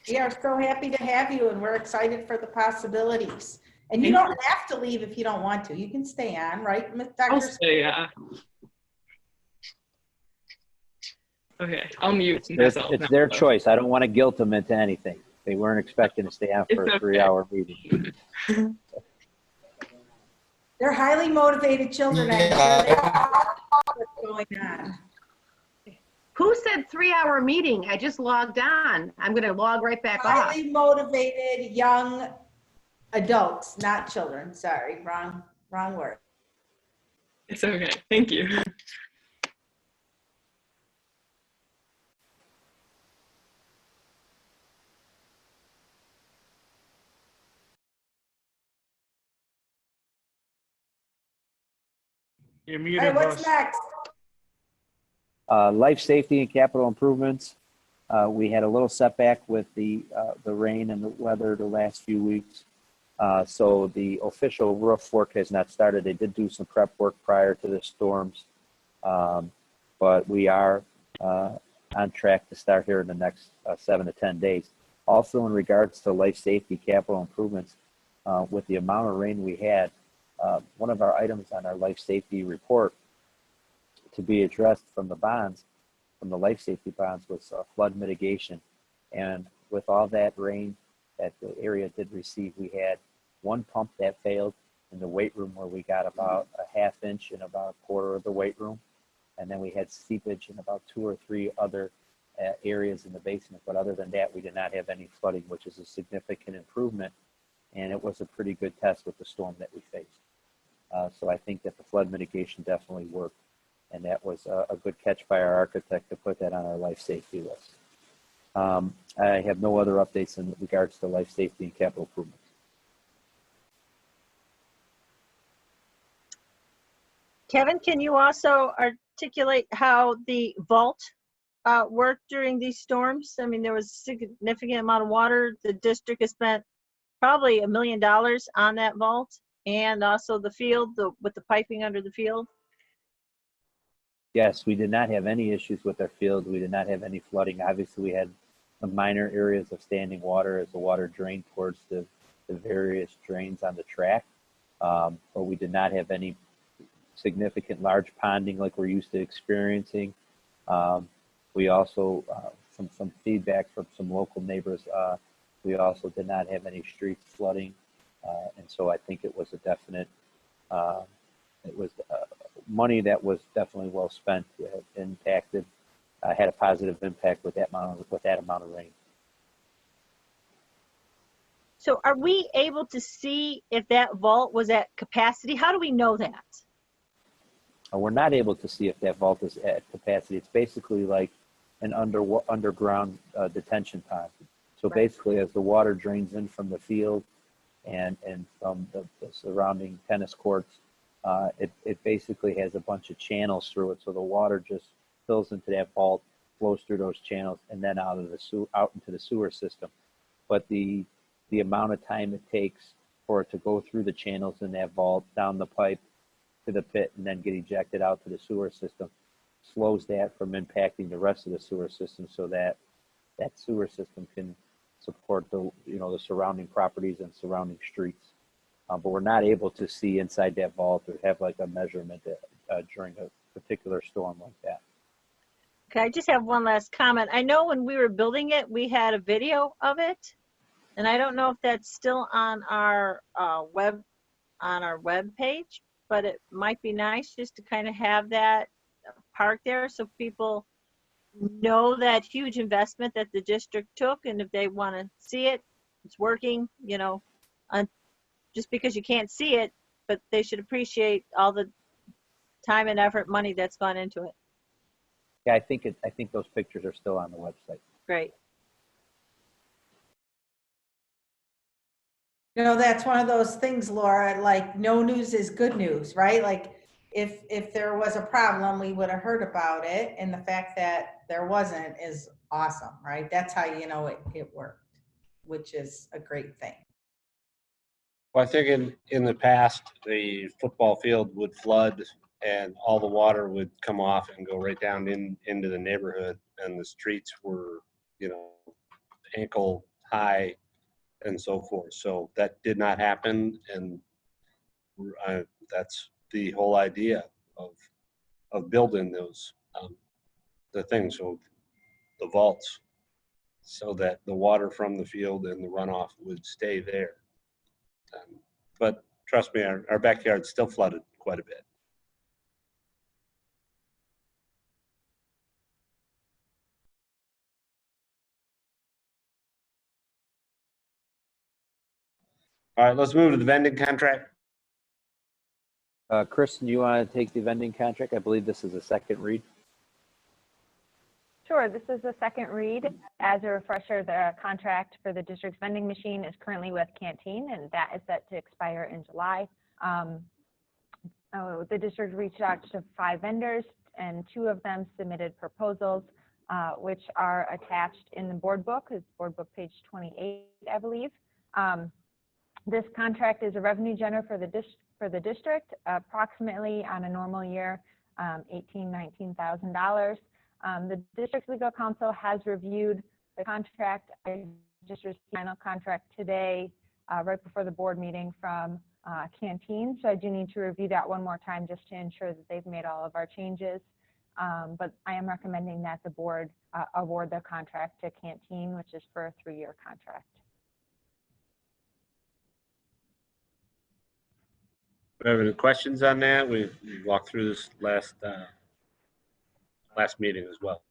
We are so happy to have you, and we're excited for the possibilities. And you Thank don't have to leave if you don't want to. You can stay on, right, Ms. I'll Dr. stay, yeah. Okay, I'll mute It's myself. it's now. their choice. I don't want to guilt them into anything. They weren't expecting to stay on for It's a okay. 3-hour meeting. They're highly motivated children. I'm sure Yeah. they know what's going on. Who said 3-hour meeting? I just logged on. I'm going to log right back off. Highly motivated young adults, not children. Sorry, wrong word. It's okay. Thank you. You're All muted, right, what's boss. next? Life safety and capital improvements. We had a little setback with the rain and the weather the last few weeks. So the official roof work has not started. They did do some prep work prior to the storms. But we are on track to start here in the next 7 to 10 days. Also in regards to life safety capital improvements, with the amount of rain we had, one of our items on our life safety report to be addressed from the bonds, from the life safety bonds, was flood mitigation. And with all that rain that the area did receive, we had one pump that failed in the weight room where we got about a ½ inch in about a quarter of the weight room. And then we had seepage in about 2 or 3 other areas in the basement. But other than that, we did not have any flooding, which is a significant improvement. And it was a pretty good test with the storm that we faced. So I think that the flood mitigation definitely worked. And that was a good catch by our architect to put that on our life safety list. I have no other updates in regards to life safety and capital improvements. Kevin, can you also articulate how the vault worked during these storms? I mean, there was a significant amount of water. The district has spent probably $1 million on that vault, and also the field, with the piping under the field. Yes, we did not have any issues with our field. We did not have any flooding. Obviously, we had some minor areas of standing water as the water drained towards the various drains on the track. But we did not have any significant large ponding like we're used to experiencing. We also, some feedback from some local neighbors, we also did not have any streets flooding. And so I think it was a definite, it was money that was definitely well spent, impacted, had a positive impact with that amount of rain. So are we able to see if that vault was at capacity? How do we know that? We're not able to see if that vault is at capacity. It's basically like an underground detention pond. So basically, as the water drains in from the field and from the surrounding tennis courts, it basically has a bunch of channels through it. So the water just fills into that vault, flows through those channels, and then out into the sewer system. But the amount of time it takes for it to go through the channels in that vault, down the pipe to the pit, and then get ejected out to the sewer system slows that from impacting the rest of the sewer system, so that sewer system can support the surrounding properties and surrounding streets. But we're not able to see inside that vault or have like a measurement during a particular storm like that. Okay, I just have one last comment. I know when we were building it, we had a video of it, and I don't know if that's still on our web page, but it might be nice just to kind of have that parked there so people know that huge investment that the district took, and if they want to see it, it's working, just because you can't see it, but they should appreciate all the time and effort, money that's gone into it. Yeah, I think those pictures are still on the website. Great. That's one of those things, Laura, like no news is good news, right? Like if there was a problem, we would have heard about it. And the fact that there wasn't is awesome, right? That's how you know it worked, which is a great thing. Well, I think in the past, the football field would flood and all the water would come off and go right down into the neighborhood, and the streets were, ankle high and so forth. So that did not happen, and that's the whole idea of building those the things, so the vaults, so that the water from the field and the runoff would stay there. But trust me, our backyard's still flooded quite a bit. All right, let's move to the vending contract. Kristen, you want to take the vending contract? I believe this is a second read. Sure, this is the second read. As a refresher, the contract for the district's vending machine is currently with Canteen, and that is set to expire in July. The district reached out to 5 vendors, and 2 of them submitted proposals, which are attached in the board book. It's board book page 28, I believe. This contract is a revenue generator for the district, approximately on a normal year, $18,000–19,000. The district's legal counsel has reviewed the contract. I just received the final contract today, right before the board meeting from Canteen. So I do need to review that one more time just to ensure that they've made all of our changes. But I am recommending that the board award the contract to Canteen, which is for a 3-year contract. Do you have any questions on that? We walked through this last meeting as well.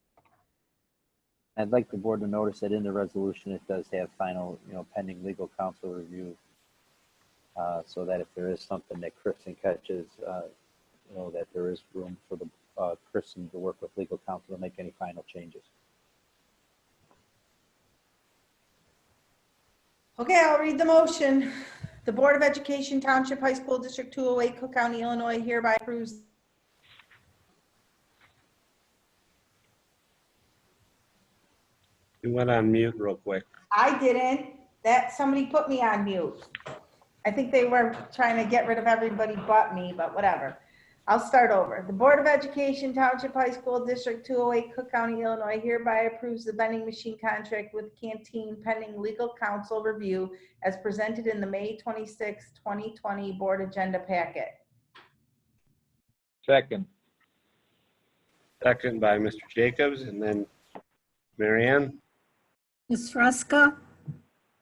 I'd like the board to notice that in the resolution, it does have final, pending legal counsel review. So that if there is something that Kristen catches, that there is room for the Kristen to work with legal counsel to make any final changes. Okay, I'll read the motion. The Board of Education, Township High School District 208, Cook County, Illinois hereby approves. You went on mute real quick. I didn't. Somebody put me on mute. I think they were trying to get rid of everybody but me, but whatever. I'll start over. The Board of Education, Township High School District 208, Cook County, Illinois hereby approves the vending machine contract with Canteen pending legal counsel review as presented in the May 26, 2020 board agenda packet. Second. Second by Mr. Jacobs, and then Mary Ann. Ms. Fresca,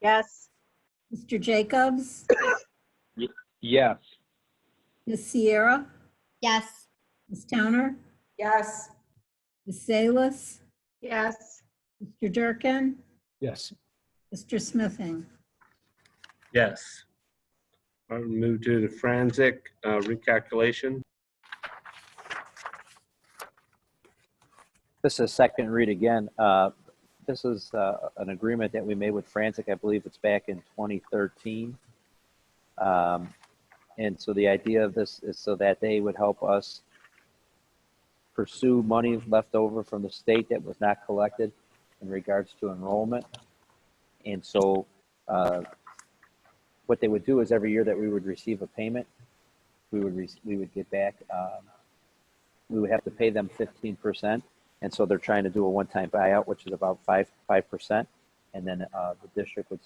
Yes. Mr. Jacobs, Yes. Ms. Sierra, Yes. Ms. Towner, Yes. Ms. Salas, Yes. Mr. Durkin, Yes. Mr. Smithing. Yes. All right, move to the forensic recalculation. This is second read again. This is an agreement that we made with Frantic. I believe it's back in 2013. And so the idea of this is so that they would help us pursue money left over from the state that was not collected in regards to enrollment. And so what they would do is every year that we would receive a payment, we would get back, we would have to pay them 15%. And so they're trying to do a one-time buyout, which is about 5%. And then the district would,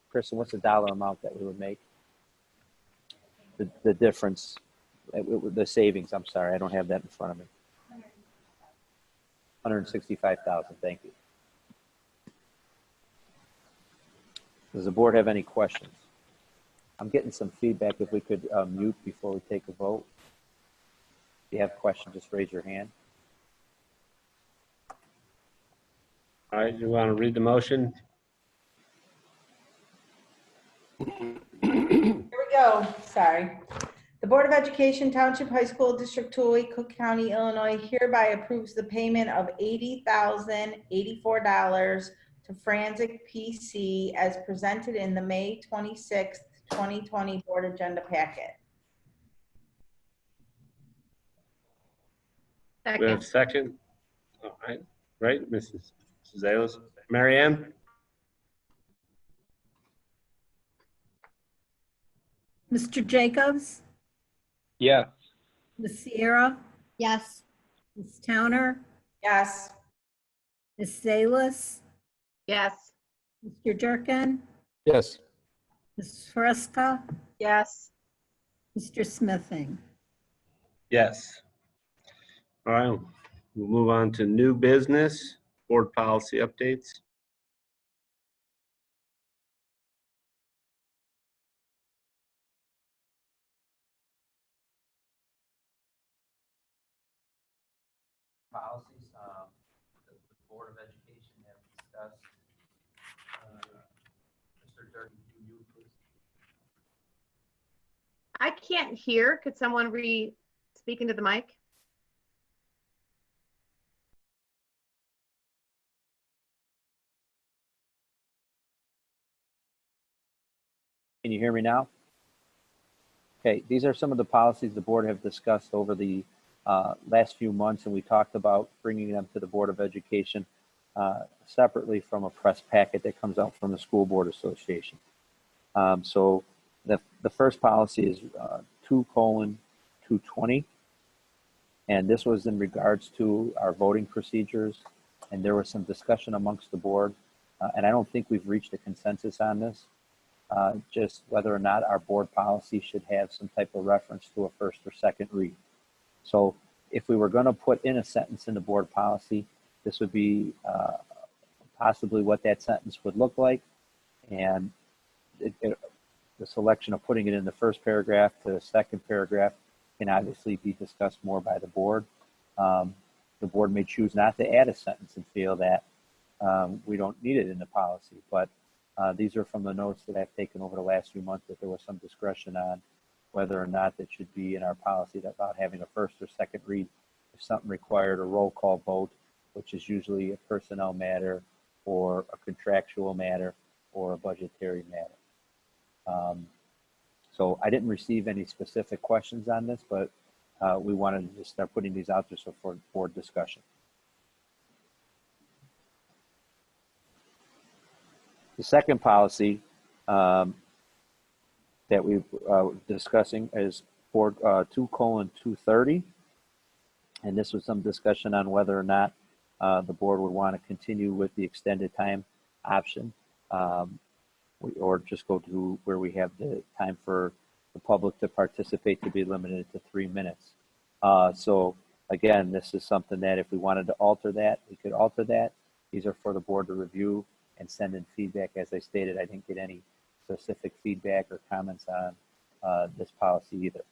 Kristen, what's the dollar amount that we would make? The difference, the savings, I'm sorry, I don't have that in front of me. 165,000, thank you. Does the board have any questions? I'm getting some feedback. If we could mute before we take a vote. If you have questions, just raise your hand. All right, you want to read the motion? Here we go. Sorry. The Board of Education, Township High School District 208, Cook County, Illinois hereby approves the payment of $80,084 to Frantic PC as presented in the May 26, 2020 board agenda packet. We have second. All right, right, Mrs. Zales. Mary Ann? Mr. Jacobs, Yes. Ms. Sierra, Yes. Ms. Towner, Yes. Ms. Salas, Yes. Mr. Durkin, Yes. Ms. Fresca, Yes. Mr. Smithing. Yes. All right, we'll move on to new business, board policy updates. Policies, the Board of Education have discussed. Mr. Durkin, can you please? I can't hear. Could someone speak into the mic? Can you hear me now? Okay, these are some of the policies the board have discussed over the last few months, and we talked about bringing them to the Board of Education separately from a press packet that comes out from the School Board Association. So the first policy is 2:220, and this was in regards to our voting procedures, and there was some discussion amongst the board, and I don't think we've reached a consensus on this. Just whether or not our board policy should have some type of reference to a first or second read. So if we were going to put in a sentence in the board policy, this would be possibly what that sentence would look like. And the selection of putting it in the first paragraph to the second paragraph can obviously be discussed more by the board. The board may choose not to add a sentence and feel that we don't need it in the policy, but these are from the notes that I've taken over the last few months that there was some discretion on whether or not that should be in our policy about having a first or second read. If something required a roll call vote, which is usually a personnel matter or a contractual matter or a budgetary matter. So I didn't receive any specific questions on this, but we wanted to just start putting these out just for board discussion. The second policy that we're discussing is Board 2:230, and this was some discussion on whether or not the board would want to continue with the extended time option, or just go to where we have the time for the public to participate to be limited to 3 minutes. So again, this is something that if we wanted to alter that, we could alter that. These are for the board to review and send in feedback. As I stated, I didn't get any specific feedback or comments on this policy either.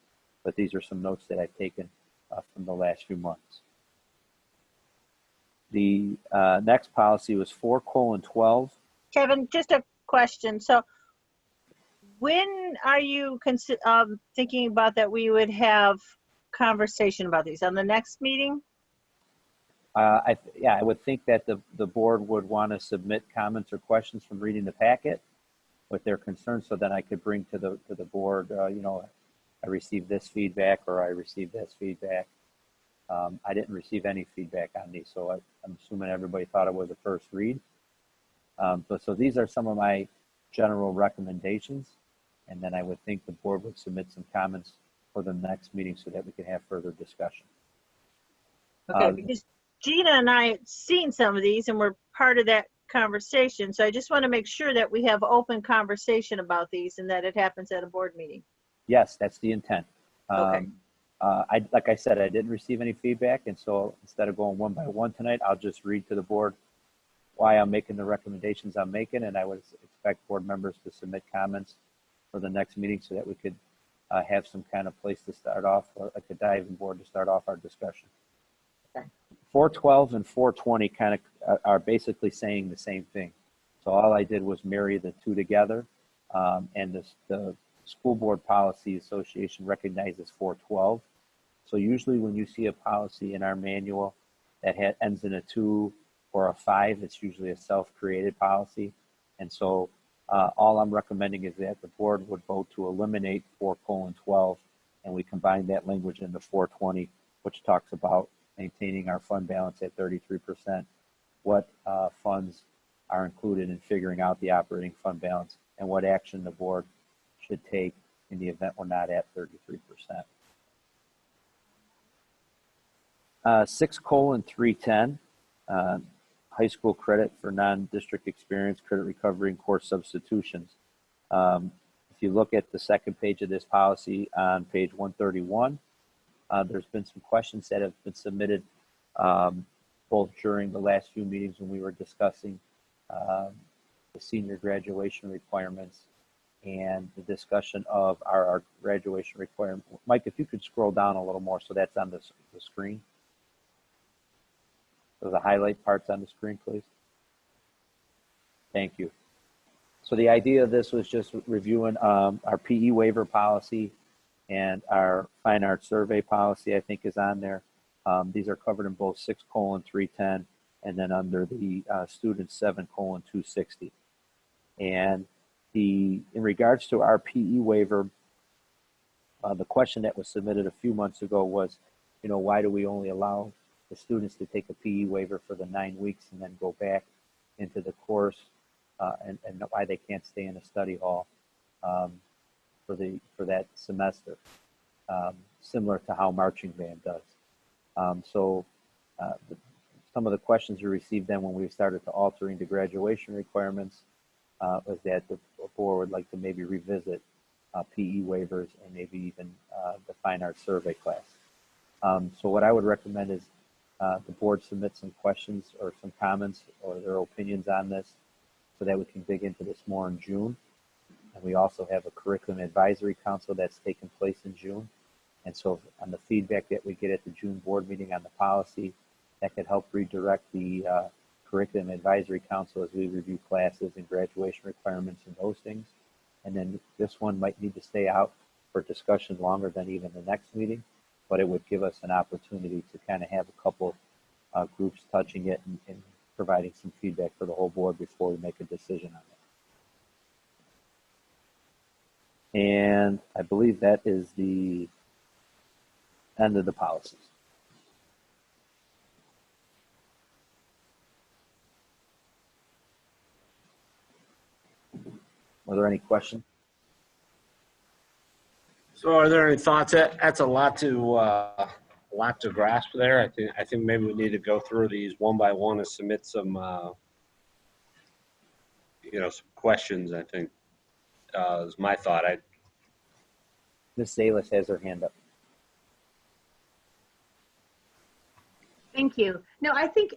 But these are some notes that I've taken from the last few months. The next policy was 4:12. Kevin, just a question. So when are you thinking about that we would have conversation about these? On the next meeting? I would think that the board would want to submit comments or questions from reading the packet with their concerns, so then I could bring to the board, I received this feedback or I received this feedback. I didn't receive any feedback on these, so I'm assuming everybody thought it was a first read. So these are some of my general recommendations, and then I would think the board would submit some comments for the next meeting so that we can have further discussion. Okay, because Gina and I had seen some of these and we're part of that conversation. So I just want to make sure that we have open conversation about these and that it happens at a board meeting. Yes, that's the intent. Okay. Like I said, I didn't receive any feedback, and so instead of going one by one tonight, I'll just read to the board why I'm making the recommendations I'm making, and I would expect board members to submit comments for the next meeting so that we could have some kind of place to start off, or like a diving board to start off our discussion. Okay. 4:12 and 4:20 kind of are basically saying the same thing. So all I did was marry the two together, and the School Board Policy Association recognizes 4:12. So usually when you see a policy in our manual that ends in a 2 or a 5, it's usually a self-created policy. And so all I'm recommending is that the board would vote to eliminate 4:12, and we combine that language into 4:20, which talks about maintaining our fund balance at 33%, what funds are included in figuring out the operating fund balance, and what action the board should take in the event we're not at 33%. 6:310, high school credit for non-district experience, credit recovery, and course substitutions. If you look at the second page of this policy on page 131, there's been some questions that have been submitted both during the last few meetings when we were discussing the senior graduation requirements and the discussion of our graduation requirement. Mike, if you could scroll down a little more so that's on the screen. So the highlight parts on the screen, please. Thank you. So the idea of this was just reviewing our PE waiver policy and our fine arts survey policy, I think, is on there. These are covered in both 6:310 and then under the student 7:260. And in regards to our PE waiver, the question that was submitted a few months ago was, why do we only allow the students to take a PE waiver for the 9 weeks and then go back into the course, and why they can't stay in a study hall for that semester, similar to how marching band does. Some of the questions we received then when we started to altering the graduation requirements was that the board would like to maybe revisit PE waivers and maybe even the fine arts survey class. So what I would recommend is the board submit some questions or some comments or their opinions on this so that we can dig into this more in June. And we also have a curriculum advisory council that's taking place in June. And so on the feedback that we get at the June board meeting on the policy, that could help redirect the curriculum advisory council as we review classes and graduation requirements and those things. And then this one might need to stay out for discussion longer than even the next meeting, but it would give us an opportunity to kind of have a couple groups touching it and providing some feedback for the whole board before we make a decision on it. And I believe that is the end of the policies. Are there any questions? So are there any thoughts? That's a lot to grasp there. I think maybe we need to go through these one by one and submit some, some questions, I think, is my thought. Ms. Salas has her hand up. Thank you. No, I think,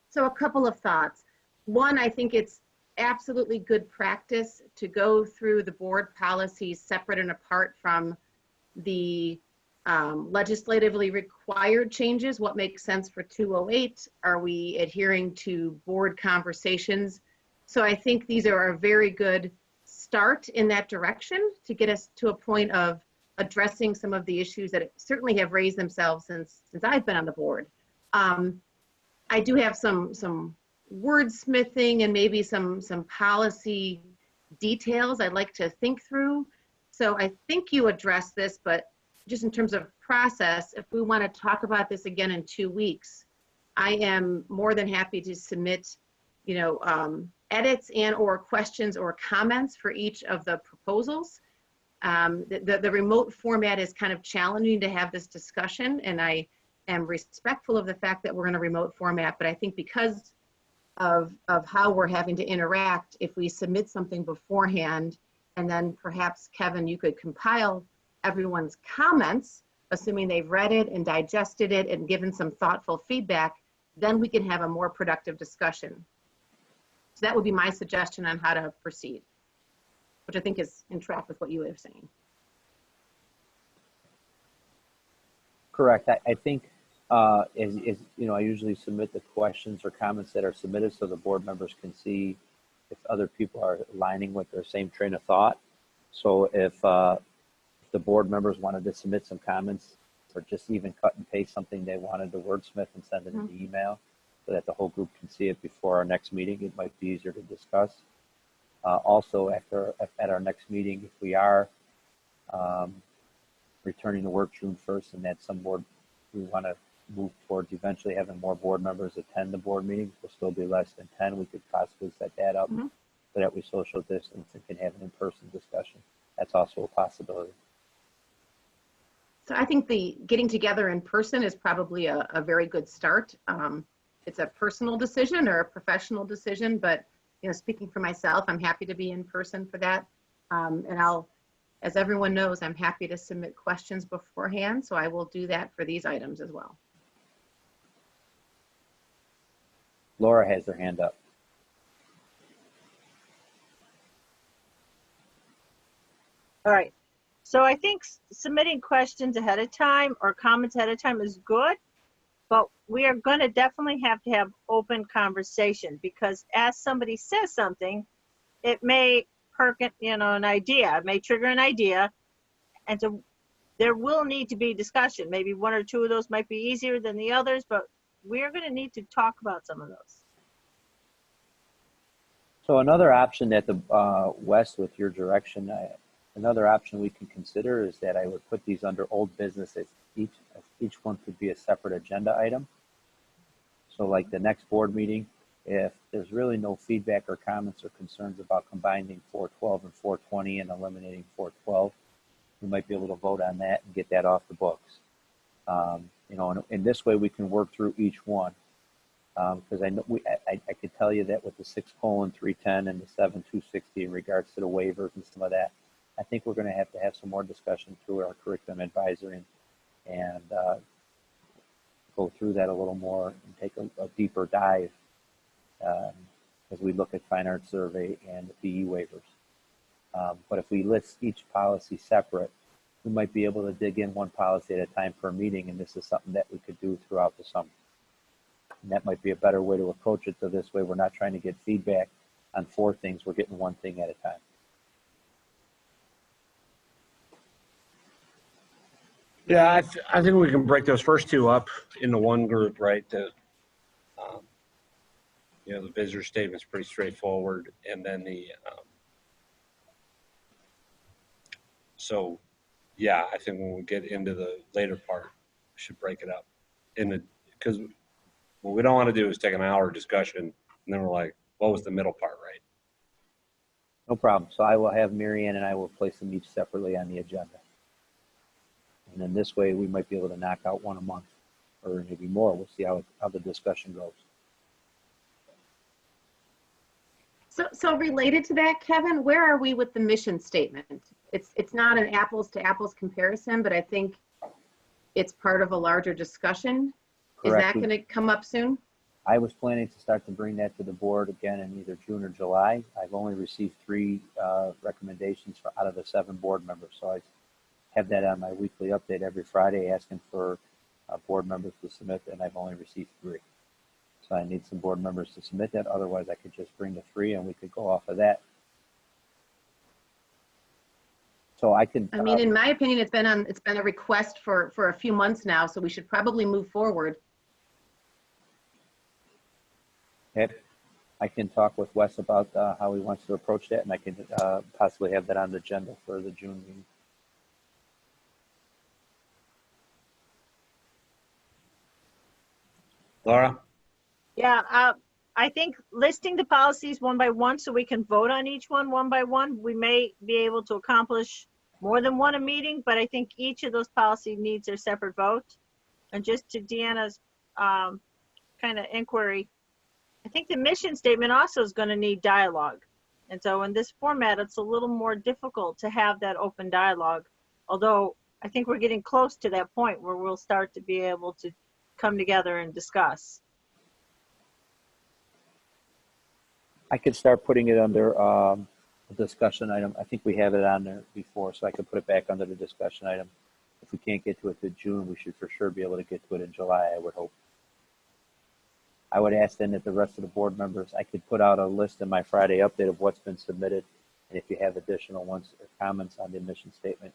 so a couple of thoughts. One, I think it's absolutely good practice to go through the board policies separate and apart from the legislatively required changes. What makes sense for 208? Are we adhering to board conversations? So I think these are a very good start in that direction to get us to a point of addressing some of the issues that certainly have raised themselves since I've been on the board. I do have some wordsmithing and maybe some policy details I'd like to think through. So I think you addressed this, but just in terms of process, if we want to talk about this again in 2 weeks, I am more than happy to submit, edits and or questions or comments for each of the proposals. The remote format is kind of challenging to have this discussion, and I am respectful of the fact that we're in a remote format, but I think because of how we're having to interact, if we submit something beforehand, and then perhaps, Kevin, you could compile everyone's comments, assuming they've read it and digested it and given some thoughtful feedback, then we can have a more productive discussion. So that would be my suggestion on how to proceed, which I think is in track with what you were saying. Correct. I think, I usually submit the questions or comments that are submitted so the board members can see if other people are aligning with their same train of thought. So if the board members wanted to submit some comments or just even cut and paste something they wanted to wordsmith and send it in the email so that the whole group can see it before our next meeting, it might be easier to discuss. Also, at our next meeting, if we are returning to work June 1st and that we want to move towards eventually having more board members attend the board meeting, will still be less than 10. We could possibly set that up so that we social distance and can have an in-person discussion. That's also a possibility. So I think the getting together in person is probably a very good start. It's a personal decision or a professional decision, but speaking for myself, I'm happy to be in person for that. And as everyone knows, I'm happy to submit questions beforehand, so I will do that for these items as well. Laura has her hand up. All right. So I think submitting questions ahead of time or comments ahead of time is good, but we are going to definitely have to have open conversation, because as somebody says something, it may perk an idea. It may trigger an idea, and so there will need to be discussion. Maybe one or two of those might be easier than the others, but we're going to need to talk about some of those. So another option that the Wes, with your direction, another option we can consider is that I would put these under old business, as each one could be a separate agenda item. So like the next board meeting, if there's really no feedback or comments or concerns about combining 412 and 420 and eliminating 412, we might be able to vote on that and get that off the books. And in this way we can work through each one. Because I know I could tell you that with the 6:310 and the 7:260 in regards to the waivers and some of that, I think we're going to have some more discussion through our curriculum advisory and go through that a little more and take a deeper dive as we look at fine arts survey and the PE waivers. But if we list each policy separate, we might be able to dig in one policy at a time per meeting, and this is something that we could do throughout the summer. And that might be a better way to approach it, so this way we're not trying to get feedback on 4 things, we're getting 1 thing at a time. Yeah, I think we can break those first 2 up into one group, right? The visitor statement's pretty straightforward, and then so yeah, I think when we get into the later part, we should break it up because what we don't want to do is take an hour discussion and then we're like, what was the middle part, right? No problem. So I will have Mary Ann and I will place them each separately on the agenda. And then this way we might be able to knock out 1 a month or maybe more. We'll see how the discussion goes. So related to that, Kevin, where are we with the mission statement? It's not an apples to apples comparison, but I think it's part of a larger discussion. Correct. Is that going to come up soon? I was planning to start to bring that to the board again in either June or July. I've only received 3 recommendations out of the 7 board members. So I have that on my weekly update every Friday asking for board members to submit, and I've only received 3. So I need some board members to submit that. Otherwise, I could just bring the 3 and we could go off of that. So I can. I mean, in my opinion, it's been a request for a few months now, so we should probably move forward. Okay. I can talk with Wes about how he wants to approach that, and I can possibly have that on the agenda for the June meeting. Laura? Yeah, I think listing the policies one by one so we can vote on each one by one, we may be able to accomplish more than 1 a meeting, but I think each of those policies needs their separate vote. And just to Deanna's kind of inquiry, I think the mission statement also is going to need dialogue. And so in this format, it's a little more difficult to have that open dialogue, although I think we're getting close to that point where we'll start to be able to come together and discuss. I could start putting it under a discussion item. I think we have it on there before, so I could put it back under the discussion item. If we can't get to it to June, we should for sure be able to get to it in July, I would hope. I would ask then that the rest of the board members, I could put out a list in my Friday update of what's been submitted. And if you have additional ones or comments on the mission statement,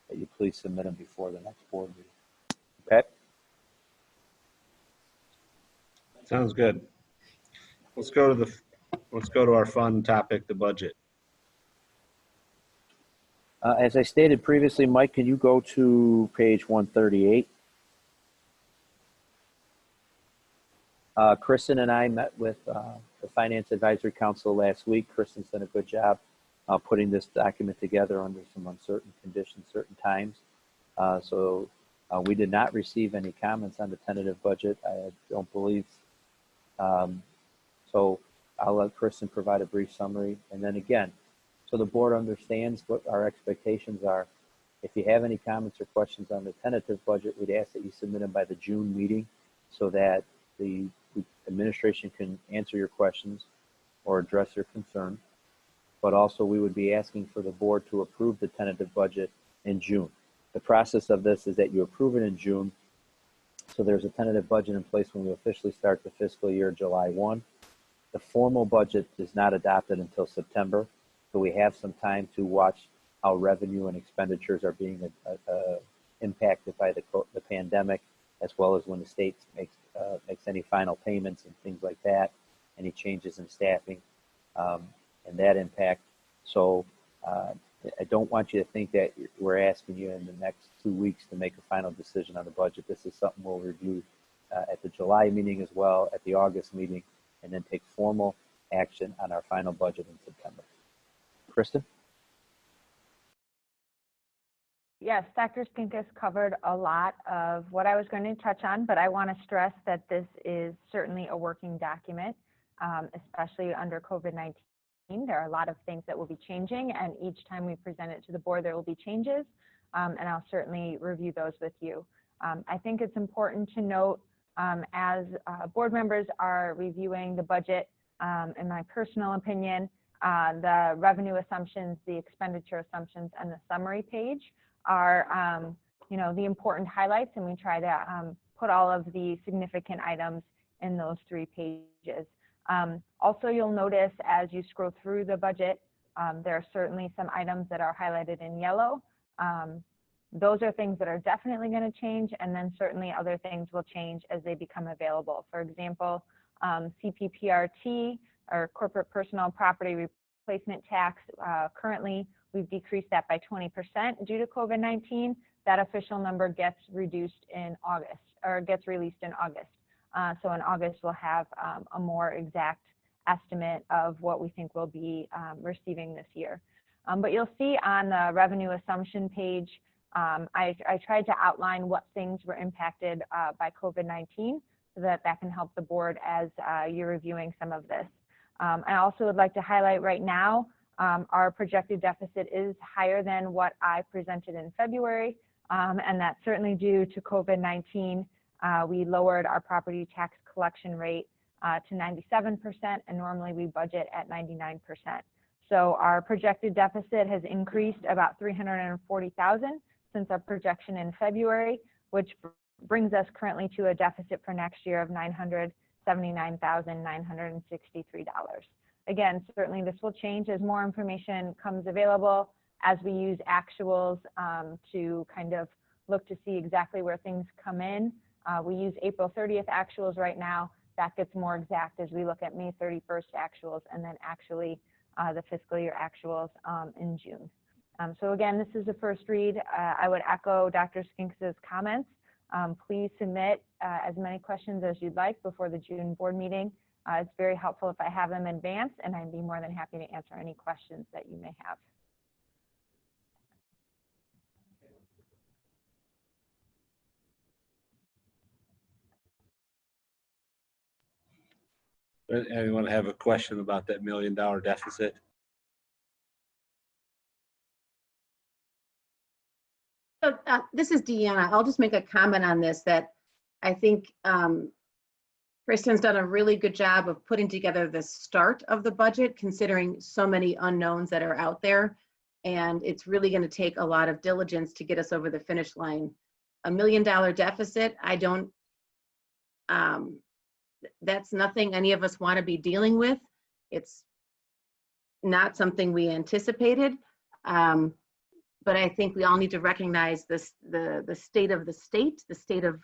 that you please submit them before the next board meeting. Okay? Sounds good. Let's go to our fun topic, the budget. As I stated previously, Mike, can you go to page 138? Kristen and I met with the Finance Advisory Council last week. Kristen's done a good job putting this document together under some uncertain conditions, certain times. So We did not receive any comments on the tentative budget. I don't believe. So I'll let Kristen provide a brief summary. And then again, so the board understands what our expectations are. If you have any comments or questions on the tentative budget, we'd ask that you submit them by the June meeting so that the administration can answer your questions or address your concern. But also we would be asking for the board to approve the tentative budget in June. The process of this is that you approve it in June. So there's a tentative budget in place when we officially start the fiscal year July 1. The formal budget is not adopted until September. So we have some time to watch how revenue and expenditures are being impacted by the pandemic, as well as when the state makes any final payments and things like that, any changes in staffing and that impact. So I don't want you to think that we're asking you in the next 2 weeks to make a final decision on the budget. This is something we'll review at the July meeting as well, at the August meeting, and then take formal action on our final budget in September. Kristen? Yes, Dr. Skinkis covered a lot of what I was going to touch on, but I want to stress that this is certainly a working document, especially under COVID-19. There are a lot of things that will be changing, and each time we present it to the board, there will be changes, and I'll certainly review those with you. I think it's important to note, as board members are reviewing the budget, in my personal opinion, the revenue assumptions, the expenditure assumptions, and the summary page are, the important highlights, and we try to put all of the significant items in those 3 pages. Also, you'll notice as you scroll through the budget, there are certainly some items that are highlighted in yellow. Those are things that are definitely going to change, and then certainly other things will change as they become available. For example, CPPRT, or corporate personal property replacement tax, currently we've decreased that by 20% due to COVID-19. That official number gets reduced in August, or gets released in August. So in August, we'll have a more exact estimate of what we think we'll be receiving this year. But you'll see on the revenue assumption page, I tried to outline what things were impacted by COVID-19 so that can help the board as you're reviewing some of this. I also would like to highlight right now, our projected deficit is higher than what I presented in February, and that's certainly due to COVID-19. We lowered our property tax collection rate to 97%, and normally we budget at 99%. So our projected deficit has increased about $340,000 since our projection in February, which brings us currently to a deficit for next year of $979,963. Again, certainly this will change as more information comes available, as we use actuals to kind of look to see exactly where things come in. We use April 30th actuals right now. That gets more exact as we look at May 31st actuals, and then actually the fiscal year actuals in June. So again, this is the first read. I would echo Dr. Skinkis's comments. Please submit as many questions as you'd like before the June board meeting. It's very helpful if I have them in advance, and I'd be more than happy to answer any questions that you may have. Anyone have a question about that $1 million deficit? So, this is Deanna. I'll just make a comment on this, that I think Kristen's done a really good job of putting together the start of the budget, considering so many unknowns that are out there. And it's really going to take a lot of diligence to get us over the finish line. $1 million deficit, that's nothing any of us want to be dealing with. It's not something we anticipated. But I think we all need to recognize this, the state of the state of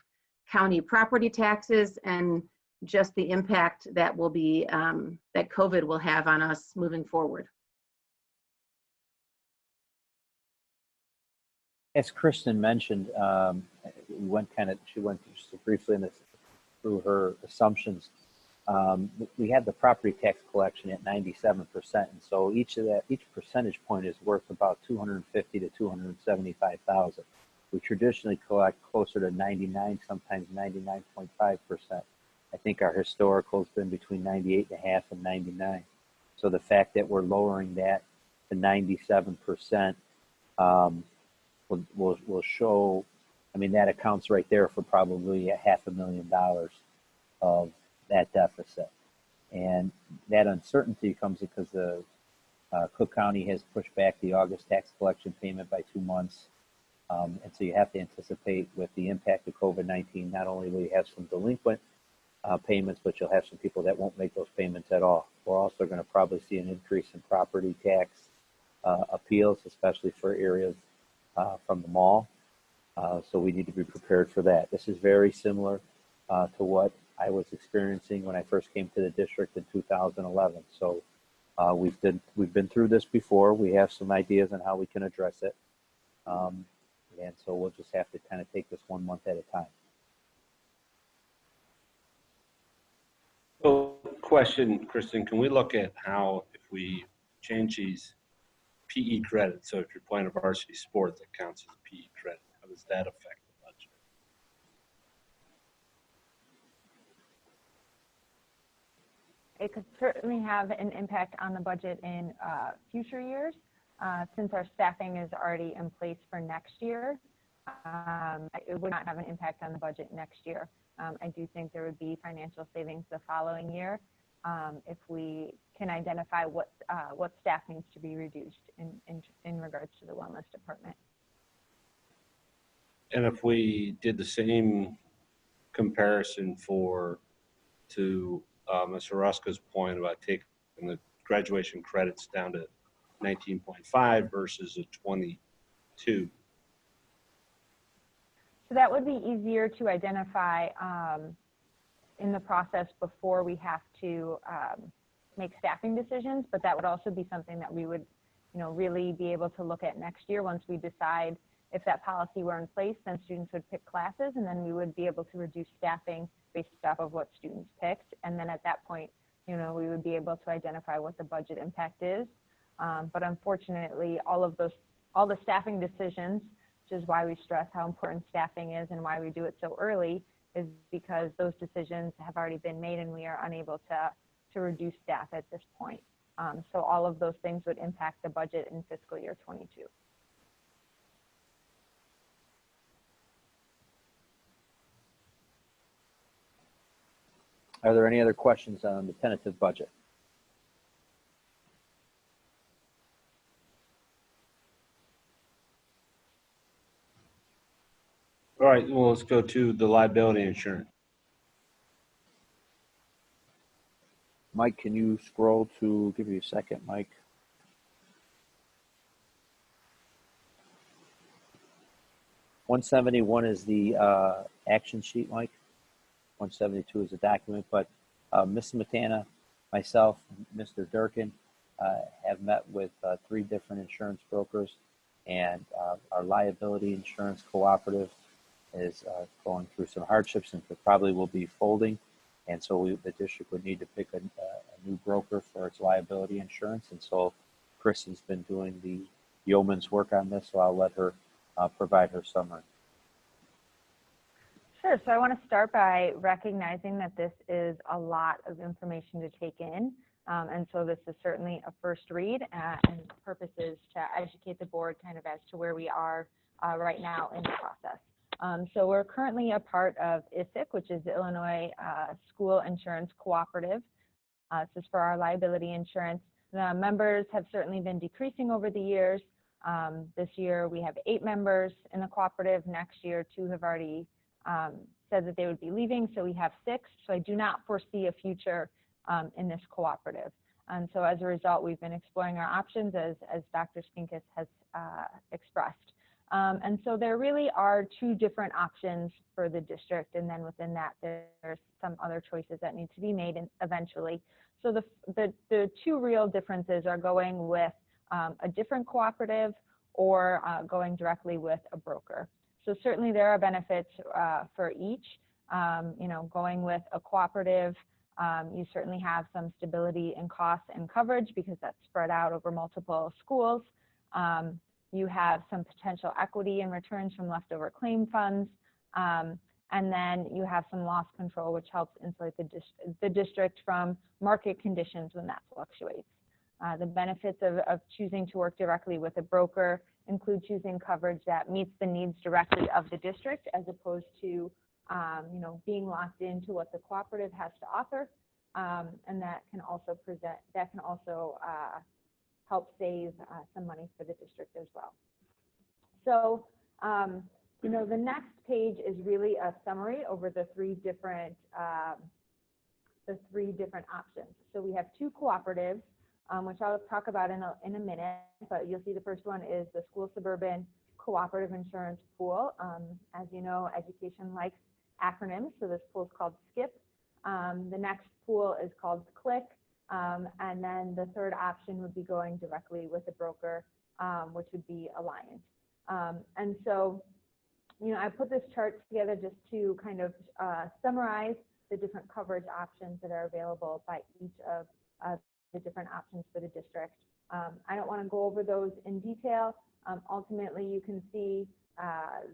county property taxes, and just the impact that will be, that COVID will have on us moving forward. As Kristen mentioned, she went just briefly through her assumptions. We have the property tax collection at 97%, and so each percentage point is worth about $250,000 to $275,000. We traditionally collect closer to 99, sometimes 99.5%. I think our historical has been between 98.5 and 99. So the fact that we're lowering that to 97% will show, I mean, that accounts right there for probably $500,000 of that deficit. And that uncertainty comes because the Cook County has pushed back the August tax collection payment by 2 months. And so you have to anticipate with the impact of COVID-19, not only will you have some delinquent payments, but you'll have some people that won't make those payments at all. We're also going to probably see an increase in property tax appeals, especially for areas from the mall. So we need to be prepared for that. This is very similar to what I was experiencing when I first came to the district in 2011. So we've been through this before. We have some ideas on how we can address it. And so we'll just have to kind of take this 1 month at a time. So, question, Kristen, can we look at how if we change these PE credits, so if you're playing a varsity sport that counts as a PE credit, how does that affect the budget? It could certainly have an impact on the budget in future years. Since our staffing is already in place for next year, it would not have an impact on the budget next year. I do think there would be financial savings the following year if we can identify what staff needs to be reduced in regards to the wellness department. And if we did the same comparison to Ms. Ruska's point about taking the graduation credits down to 19.5 versus a 22. So that would be easier to identify in the process before we have to make staffing decisions, but that would also be something that we would, really be able to look at next year once we decide if that policy were in place. Then students would pick classes, and then we would be able to reduce staffing based off of what students picked. And then at that point, we would be able to identify what the budget impact is. But unfortunately, all the staffing decisions, which is why we stress how important staffing is and why we do it so early, is because those decisions have already been made and we are unable to reduce staff at this point. So all of those things would impact the budget in fiscal year 22. Are there any other questions on the tentative budget? All right, well, let's go to the liability insurance. Mike, can you scroll to, give me a second, Mike. $171 is the action sheet, Mike. 172 is a document, but Ms. Matana, myself, Mr. Durkin have met with 3 different insurance brokers, and our liability insurance cooperative is going through some hardships and probably will be folding. And so the district would need to pick a new broker for its liability insurance. And so Kristen's been doing the yeoman's work on this, so I'll let her provide her summary. Sure. So I want to start by recognizing that this is a lot of information to take in. And so this is certainly a first read, and the purpose is to educate the board kind of as to where we are right now in the process. So we're currently a part of ISIC, which is the Illinois School Insurance Cooperative. This is for our liability insurance. The members have certainly been decreasing over the years. This year we have 8 members in the cooperative. Next year, 2 have already said that they would be leaving, so we have 6. So I do not foresee a future in this cooperative. And so as a result, we've been exploring our options as Dr. Spinkus has expressed. And so there really are 2 different options for the district, and then within that there's some other choices that need to be made eventually. So the 2 real differences are going with a different cooperative or going directly with a broker. So certainly there are benefits for each. Going with a cooperative, you certainly have some stability in costs and coverage because that's spread out over multiple schools. You have some potential equity and returns from leftover claim funds. And then you have some loss control, which helps insulate the district from market conditions when that fluctuates. The benefits of choosing to work directly with a broker include choosing coverage that meets the needs directly of the district, as opposed to being locked into what the cooperative has to offer, and that can also help save some money for the district as well. So the next page is really a summary over the three different options. So we have two cooperatives, which I'll talk about in a minute, but you'll see the first one is the School Suburban Cooperative Insurance Pool. As you know, education likes acronyms, so this pool is called SKIP. The next pool is called CLIC, and then the third option would be going directly with a broker, which would be Alliant. And so, I put this chart together just to kind of summarize the different coverage options that are available by each of the different options for the district. I don't want to go over those in detail. Ultimately, you can see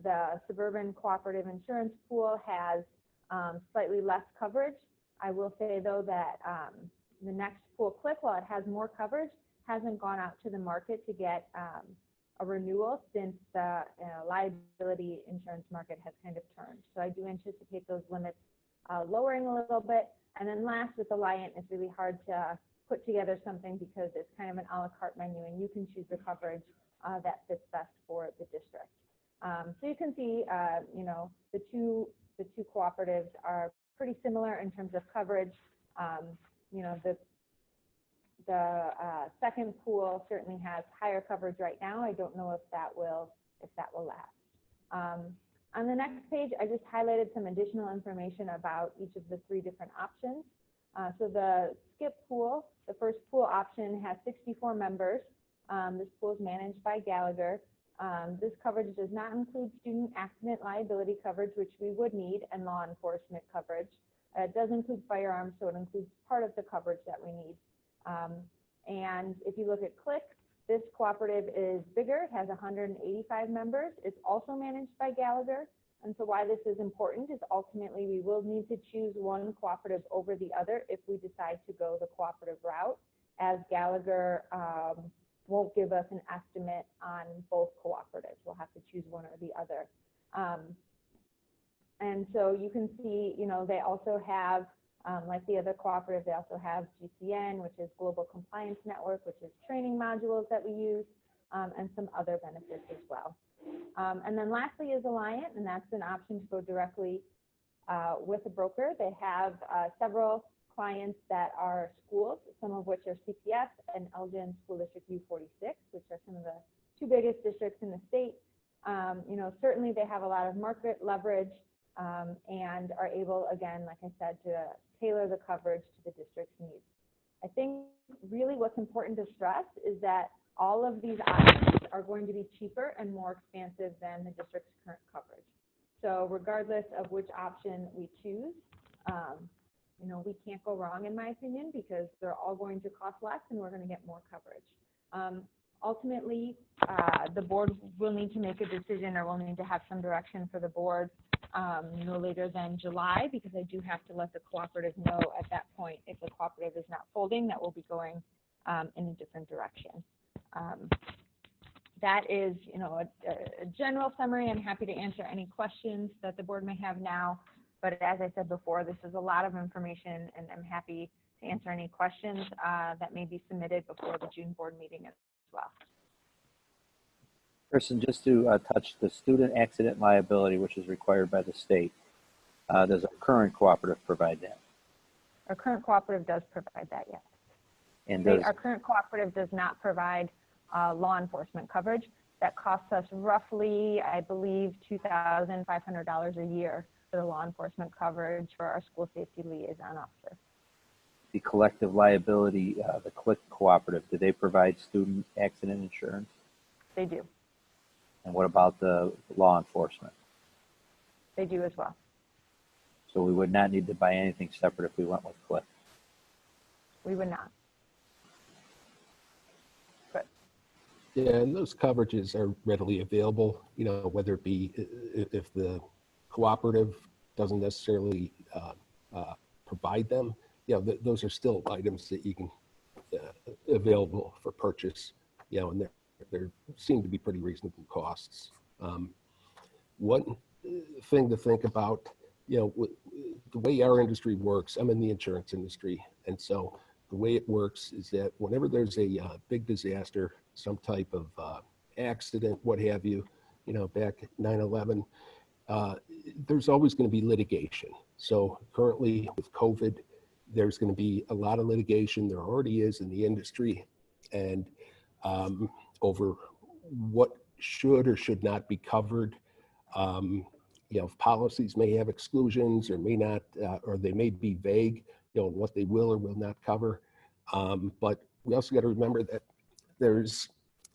the Suburban Cooperative Insurance Pool has slightly less coverage. I will say, though, that the next pool, CLIC, while it has more coverage, hasn't gone out to the market to get a renewal since the liability insurance market has kind of turned. So I do anticipate those limits lowering a little bit. And then last, with Alliant, it's really hard to put together something because it's kind of an a la carte menu, and you can choose the coverage that fits best for the district. So you can see, the two cooperatives are pretty similar in terms of coverage. The second pool certainly has higher coverage right now. I don't know if that will last. On the next page, I just highlighted some additional information about each of the three different options. So the SKIP pool, the first pool option, has 64 members. This pool is managed by Gallagher. This coverage does not include student accident liability coverage, which we would need, and law enforcement coverage. It does include firearms, so it includes part of the coverage that we need. And if you look at CLIC, this cooperative is bigger. It has 185 members. It's also managed by Gallagher. And so why this is important is ultimately we will need to choose one cooperative over the other if we decide to go the cooperative route, as Gallagher won't give us an estimate on both cooperatives. We'll have to choose one or the other. And so you can see, they also have, like the other cooperative, they also have GCN, which is Global Compliance Network, which is training modules that we use, and some other benefits as well. And then lastly is Alliant, and that's an option to go directly with a broker. They have several clients that are schools, some of which are CPS and Elgin School District U46, which are some of the two biggest districts in the state. Certainly they have a lot of market leverage and are able, again, like I said, to tailor the coverage to the district's needs. I think really what's important to stress is that all of these options are going to be cheaper and more expansive than the district's current coverage. So regardless of which option we choose, we can't go wrong, in my opinion, because they're all going to cost less and we're going to get more coverage. Ultimately, the board will need to make a decision, or we'll need to have some direction for the board no later than July, because I do have to let the cooperative know at that point, if the cooperative is not folding, that we'll be going in a different direction. That is, a general summary. I'm happy to answer any questions that the board may have now. But as I said before, this is a lot of information, and I'm happy to answer any questions that may be submitted before the June board meeting as well. Kristen, just to touch the student accident liability, which is required by the state, does our current cooperative provide that? Our current cooperative does provide that, yes. And our current cooperative does not provide law enforcement coverage. That costs us roughly, I believe, $2,500 a year for the law enforcement coverage for our school safety liaison officer. The collective liability, the CLIC cooperative, do they provide student accident insurance? They do. And what about the law enforcement? They do as well. So we would not need to buy anything separate if we went with CLIC? We would not. Good. Yeah, and those coverages are readily available, whether it be if the cooperative doesn't necessarily provide them, those are still items that you can available for purchase, and there seem to be pretty reasonable costs. One thing to think about, the way our industry works, I'm in the insurance industry, and so the way it works is that whenever there's a big disaster, some type of accident, what have you, back at 9/11, there's always going to be litigation. So currently with COVID, there's going to be a lot of litigation. There already is in the industry, and over what should or should not be covered. Policies may have exclusions or may not, or they may be vague, what they will or will not cover. But we also got to remember that there's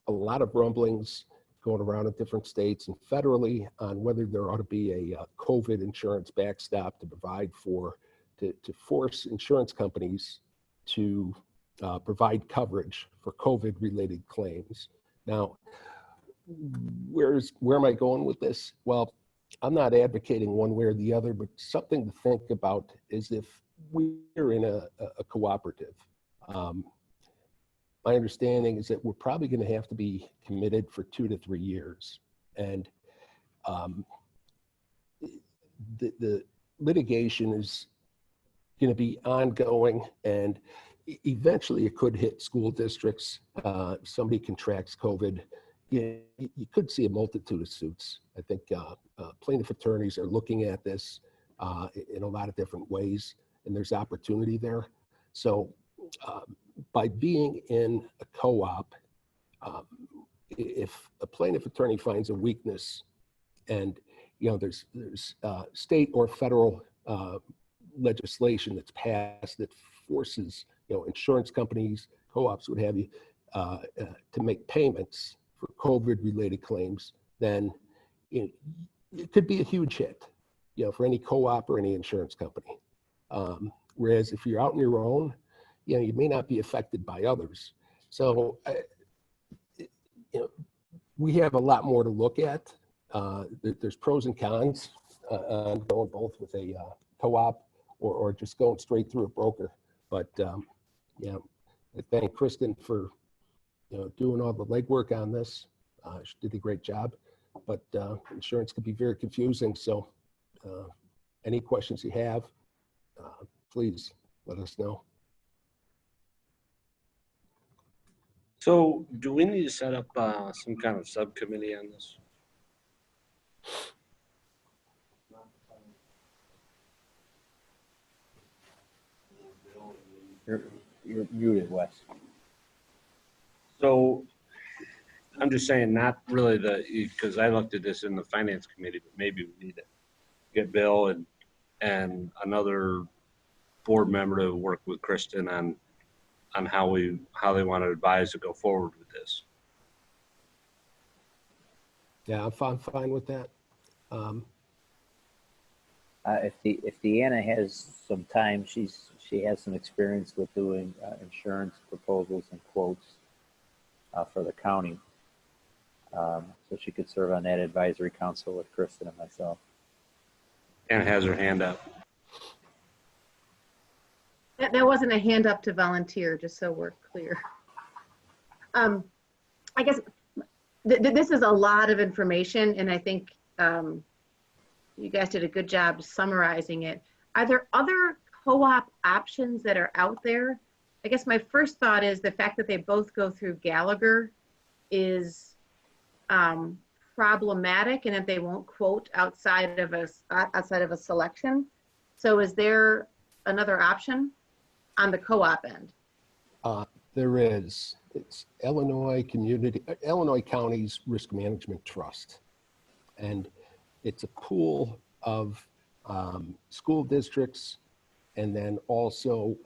a lot of rumblings going around in different states and federally on whether there ought to be a COVID insurance backstop to provide to force insurance companies to provide coverage for COVID related claims. Now, where am I going with this? Well, I'm not advocating one way or the other, but something to think about is if we're in a cooperative. My understanding is that we're probably going to have to be committed for 2 to 3 years. And the litigation is going to be ongoing, and eventually it could hit school districts. If somebody contracts COVID, you could see a multitude of suits. I think plaintiff attorneys are looking at this in a lot of different ways, and there's opportunity there. So by being in a co-op, if a plaintiff attorney finds a weakness, and there's state or federal legislation that's passed that forces insurance companies, co-ops, what have you, to make payments for COVID-related claims, then it could be a huge hit, for any co-op or any insurance company. Whereas if you're out on your own, you may not be affected by others. So, we have a lot more to look at. There's pros and cons on going both with a co-op or just going straight through a broker. But I thank Kristen for doing all the legwork on this. She did a great job. But insurance can be very confusing. So, any questions you have, please let us know. So do we need to set up some kind of subcommittee on this? You're muted, Wes. So I'm just saying, not really because I looked at this in the finance committee, but maybe we need to get Bill and another board member to work with Kristen on how they want to advise to go forward with this. Yeah, I'm fine with that. If Deanna has some time, she has some experience with doing insurance proposals and quotes for the county. So she could serve on that advisory council with Kristen and myself. Anna has her hand up. That wasn't a hand up to volunteer, just so we're clear. I guess this is a lot of information, and I think you guys did a good job summarizing it. Are there other co-op options that are out there? I guess my first thought is the fact that they both go through Gallagher is problematic, and that they won't quote outside of a selection. So is there another option on the co-op end? There is. It's Illinois County's Risk Management Trust, and it's a pool of school districts and then also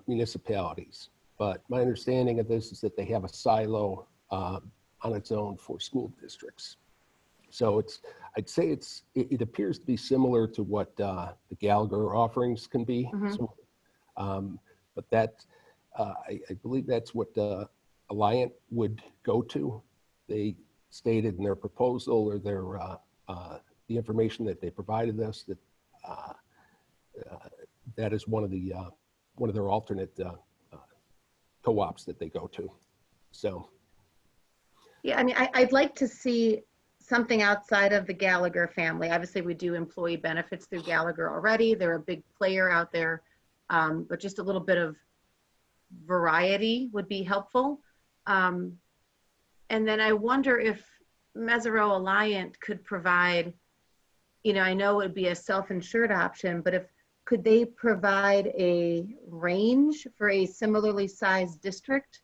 municipalities. But my understanding of this is that they have a silo on its own for school districts. So I'd say it appears to be similar to what the Gallagher offerings can be. Mm-hmm. So, but that I believe that's what Alliant would go to. they stated in their proposal or their the information that they provided us, that that is one of their alternate co-ops that they go to. So Yeah, I mean, I'd like to see something outside of the Gallagher family. Obviously, we do employee benefits through Gallagher already. They're a big player out there, but just a little bit of variety would be helpful. And then I wonder if Mesereau Alliant could provide, you know, I know it would be a self-insured option, but if could they provide a range for a similarly sized district?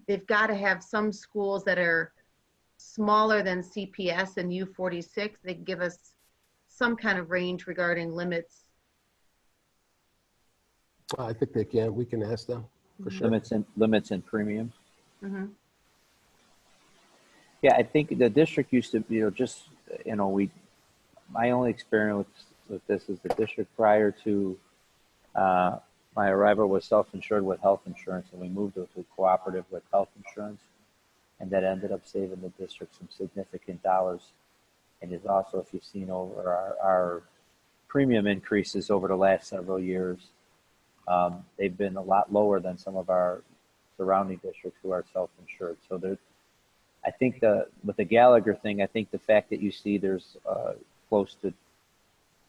They've got to have some schools that are smaller than CPS and U46. They can give us some kind of range regarding limits. I think they can. We can ask them for sure. Limits and premiums. Mm-hmm. Yeah, I think the district used to, my only experience with this is the district prior to my arrival was self-insured with health insurance, and we moved to a cooperative with health insurance, and that ended up saving the district some significant dollars. And is also, if you've seen over our premium increases over the last several years, they've been a lot lower than some of our surrounding districts who are self-insured. So I think with the Gallagher thing, I think the fact that you see there's close to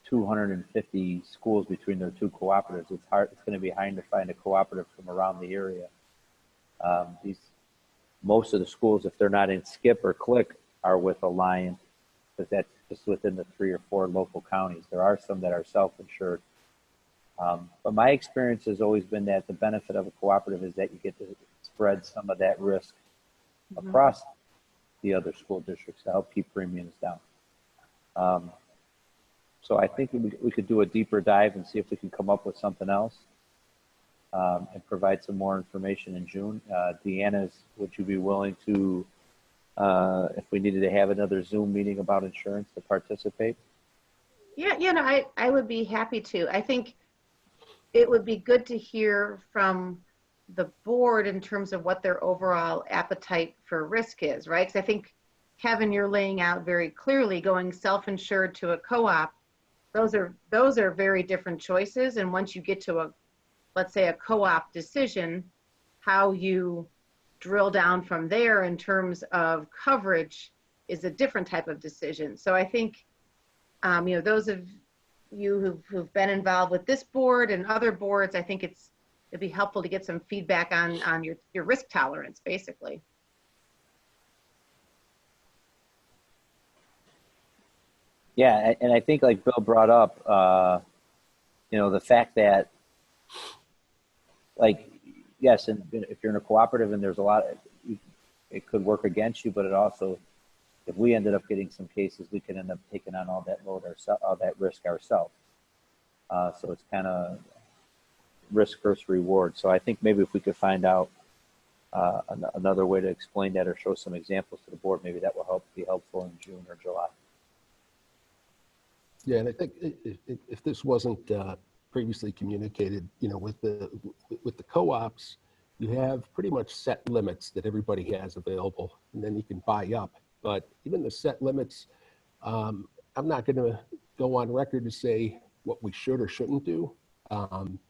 250 schools between their two cooperatives, it's going to be hard to find a cooperative from around the area. Most of the schools, if they're not in Skip or Click, are with Alliant, but that's just within the 3 or 4 local counties. There are some that are self-insured. But my experience has always been that the benefit of a cooperative is that you get to spread some of that risk across the other school districts to help keep premiums down. So I think we could do a deeper dive and see if we can come up with something else and provide some more information in June. Deanna, would you be willing to, if we needed to have another Zoom meeting about insurance, to participate? Yeah, no, I would be happy to. I think it would be good to hear from the board in terms of what their overall appetite for risk is, right? Because I think, Kevin, you're laying out very clearly going self-insured to a co-op. Those are very different choices. And once you get to let's say a co-op decision, how you drill down from there in terms of coverage is a different type of decision. So I think, those of you who've been involved with this board and other boards, I think it'd be helpful to get some feedback on your risk tolerance, basically. Yeah, and I think like Bill brought up, the fact that, like, yes, and if you're in a cooperative and there's a lot, it could work against you, but it also, if we ended up getting some cases, we could end up taking on all that load all that risk ourselves. So it's kind of risk versus reward. So I think maybe if we could find out another way to explain that or show some examples to the board, maybe that will be helpful in June or July. Yeah, and I think if this wasn't previously communicated, with the co-ops, you have pretty much set limits that everybody has available, and then you can buy up. But even the set limits, I'm not going to go on record to say what we should or shouldn't do,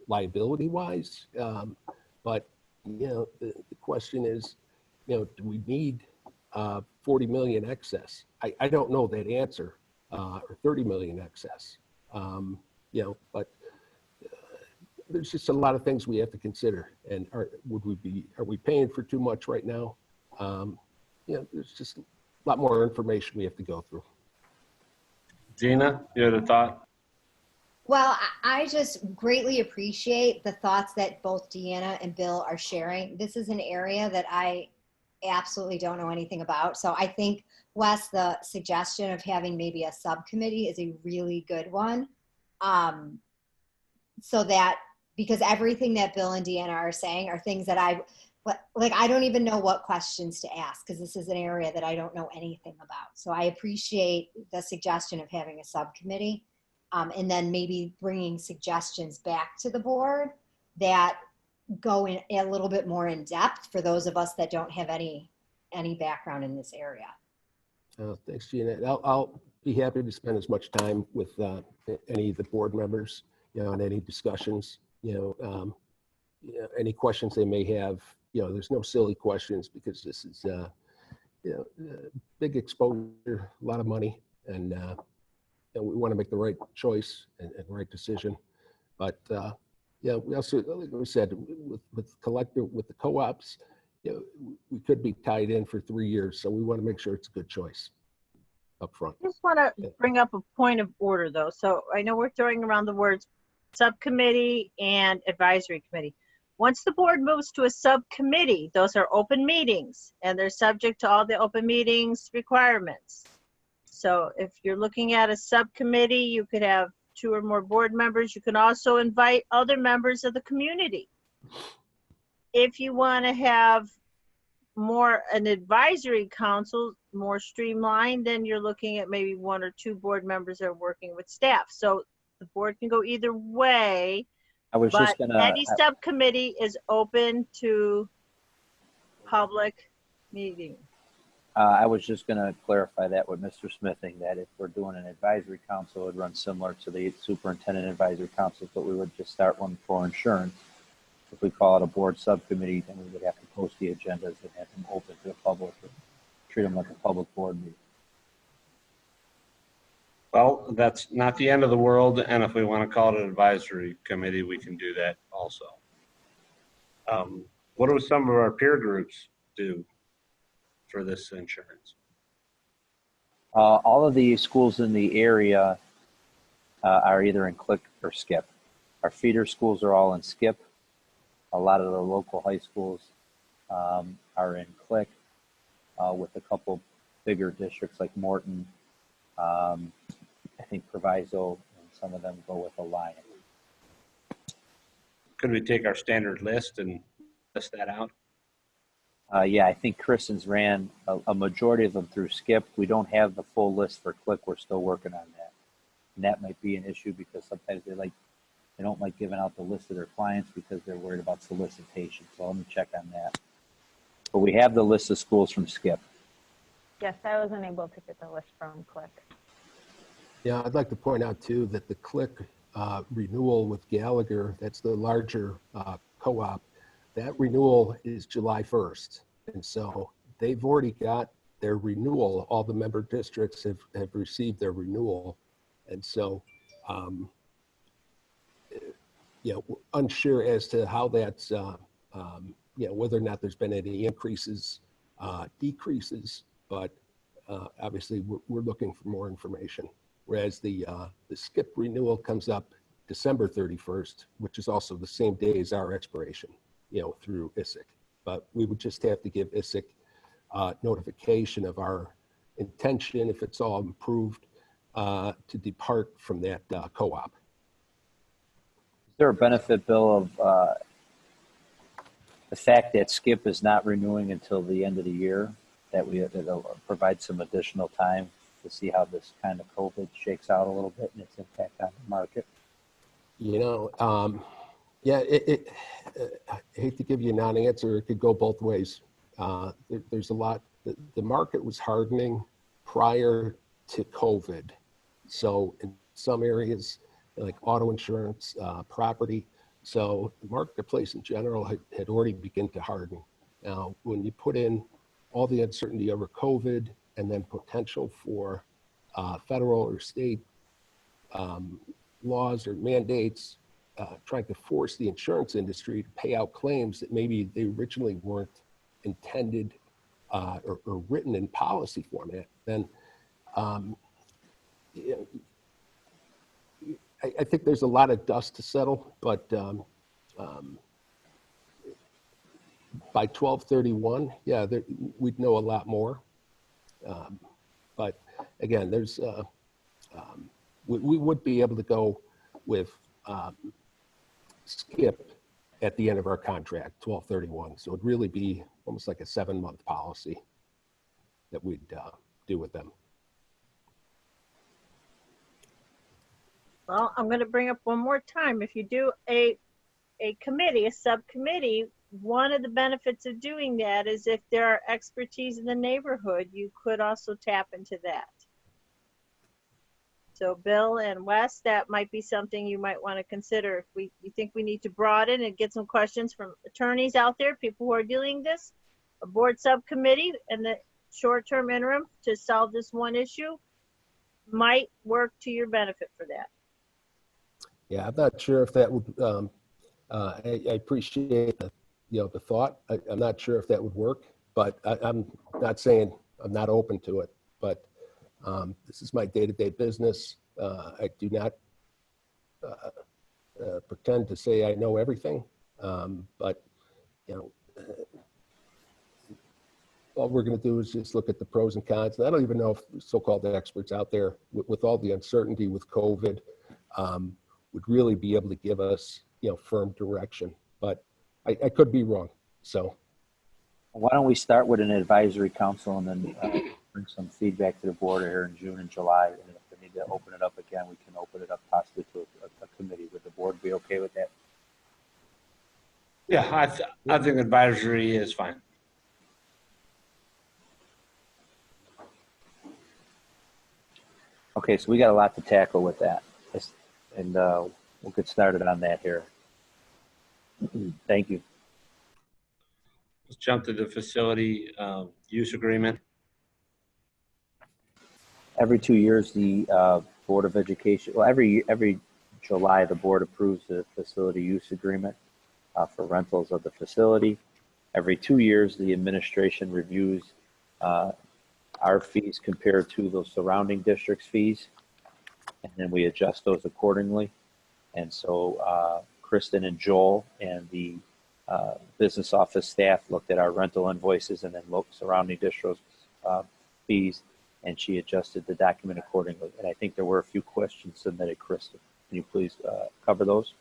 liability-wise. But the question is, do we need 40 million excess? I don't know that answer. Or 30 million excess, but there's just a lot of things we have to consider. And are we paying for too much right now? There's just a lot more information we have to go through. Gina, you had a thought? Well, I just greatly appreciate the thoughts that both Deanna and Bill are sharing. This is an area that I absolutely don't know anything about. So I think, Wes, the suggestion of having maybe a subcommittee is a really good one. So that, because everything that Bill and Deanna are saying are things that I don't even know what questions to ask, because this is an area that I don't know anything about. So I appreciate the suggestion of having a subcommittee, and then maybe bringing suggestions back to the board that go in a little bit more in depth for those of us that don't have any any background in this area. Thanks, Gina. I'll be happy to spend as much time with any of the board members, on any discussions, any questions they may have. There's no silly questions because this is, big exposure, a lot of money, and we want to make the right choice and right decision. But we also, like we said, with the co-ops, we could be tied in for 3 years, so we want to make sure it's a good choice up front. I just want to bring up a point of order, though. So I know we're throwing around the words subcommittee and advisory committee. Once the board moves to a subcommittee, those are open meetings, and they're subject to all the open meetings requirements. So if you're looking at a subcommittee, you could have 2 or more board members. You can also invite other members of the community. If you want to have more an advisory council, more streamlined, then you're looking at maybe 1 or 2 board members that are working with staff. So the board can go either way. I was just gonna. Any subcommittee is open to public meeting. I was just going to clarify that with Mr. Smithing, that if we're doing an advisory council, it would run similar to the superintendent advisory council, but we would just start one for insurance. If we call it a board subcommittee, then we would have to post the agendas and have them open to the public, and treat them like a public board meeting. Well, that's not the end of the world, and if we want to call it an advisory committee, we can do that also. What do some of our peer groups do for this insurance? All of the schools in the area are either in CLIC or SKIP. Our feeder schools are all in SKIP. A lot of the local high schools are in CLIC, with a couple bigger districts like Morton. I think Proviso, and some of them go with Alliance. Could we take our standard list and list that out? Yeah, I think Kristen's ran a majority of them through SKIP. We don't have the full list for CLIC. We're still working on that. And that might be an issue because sometimes they don't like giving out the list of their clients because they're worried about solicitation. So let me check on that. But we have the list of schools from SKIP. Yes, I wasn't able to get the list from Click. Yeah, I'd like to point out too that the CLIC renewal with Gallagher, that's the larger co-op, that renewal is July 1st. And so they've already got their renewal. All the member districts have received their renewal. And so, unsure as to how that's, whether or not there's been any increases, decreases, but obviously we're looking for more information. Whereas the SKIP renewal comes up December 31st, which is also the same day as our expiration, through ISIC. But we would just have to give ISIC notification of our intention, if it's all improved, to depart from that co-op. Is there a benefit, Bill, of the fact that SKIP is not renewing until the end of the year, that'll provide some additional time to see how this kind of COVID shakes out a little bit and its impact on the market? I hate to give you a non-answer. It could go both ways. There's a lot. The market was hardening prior to COVID. So in some areas, like auto insurance, property, so the marketplace in general had already begun to harden. Now, when you put in all the uncertainty over COVID and then potential for federal or state laws or mandates trying to force the insurance industry to pay out claims that maybe they originally weren't intended or written in policy format, then I think there's a lot of dust to settle, but by 12/31, we'd know a lot more. But again, there's we would be able to go with SKIP at the end of our contract, 12/31. So it'd really be almost like a 7-month policy that we'd do with them. Well, I'm going to bring up one more time. If you do a committee, a subcommittee, one of the benefits of doing that is if there are expertise in the neighborhood, you could also tap into that. So Bill and Wes, that might be something you might want to consider. If you think we need to broaden and get some questions from attorneys out there, people who are dealing this, a board subcommittee in the short-term interim to solve this one issue might work to your benefit for that. Yeah, I'm not sure if that would, I appreciate the thought. I'm not sure if that would work, but I'm not saying I'm not open to it, but this is my day-to-day business. I do not pretend to say I know everything, but all we're going to do is just look at the pros and cons. And I don't even know if so-called experts out there, with all the uncertainty with COVID, would really be able to give us, firm direction. But I could be wrong. So Why don't we start with an advisory council and then bring some feedback to the board here in June and July. And if we need to open it up again, we can open it up possibly to a committee. Would the board be okay with that? Yeah, I think advisory is fine. Okay, so we got a lot to tackle with that. And we'll get started on that here. Thank you. Let's jump to the facility use agreement. Every 2 years, the Board of Education, well, every July, the board approves the facility use agreement for rentals of the facility. Every 2 years, the administration reviews our fees compared to those surrounding districts' fees, and then we adjust those accordingly. And so Kristen and Joel and the business office staff looked at our rental invoices and then looked surrounding districts' fees, and she adjusted the document accordingly. And I think there were a few questions submitted. Kristen, can you please cover those?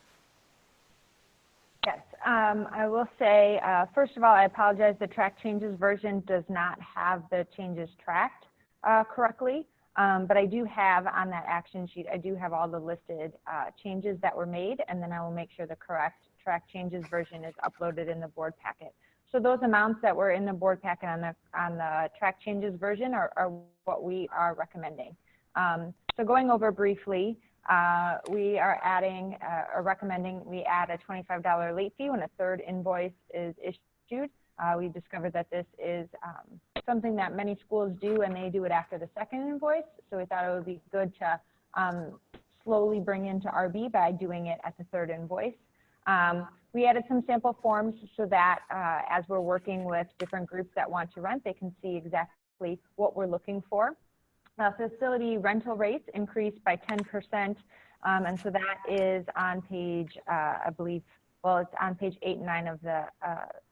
Yes, I will say, first of all, I apologize. The track changes version does not have the changes tracked correctly, but I do have on that action sheet, I do have all the listed changes that were made, and then I will make sure the correct track changes version is uploaded in the board packet. So those amounts that were in the board packet on the track changes version are what we are recommending. So going over briefly, we are adding or recommending we add a $25 late fee when a third invoice is issued. We discovered that this is something that many schools do, and they do it after the second invoice. So we thought it would be good to slowly bring into RB by doing it at the third invoice. We added some sample forms so that as we're working with different groups that want to rent, they can see exactly what we're looking for. Facility rental rates increased by 10%, and so that is on page, I believe, well, it's on page 8 and 9 of the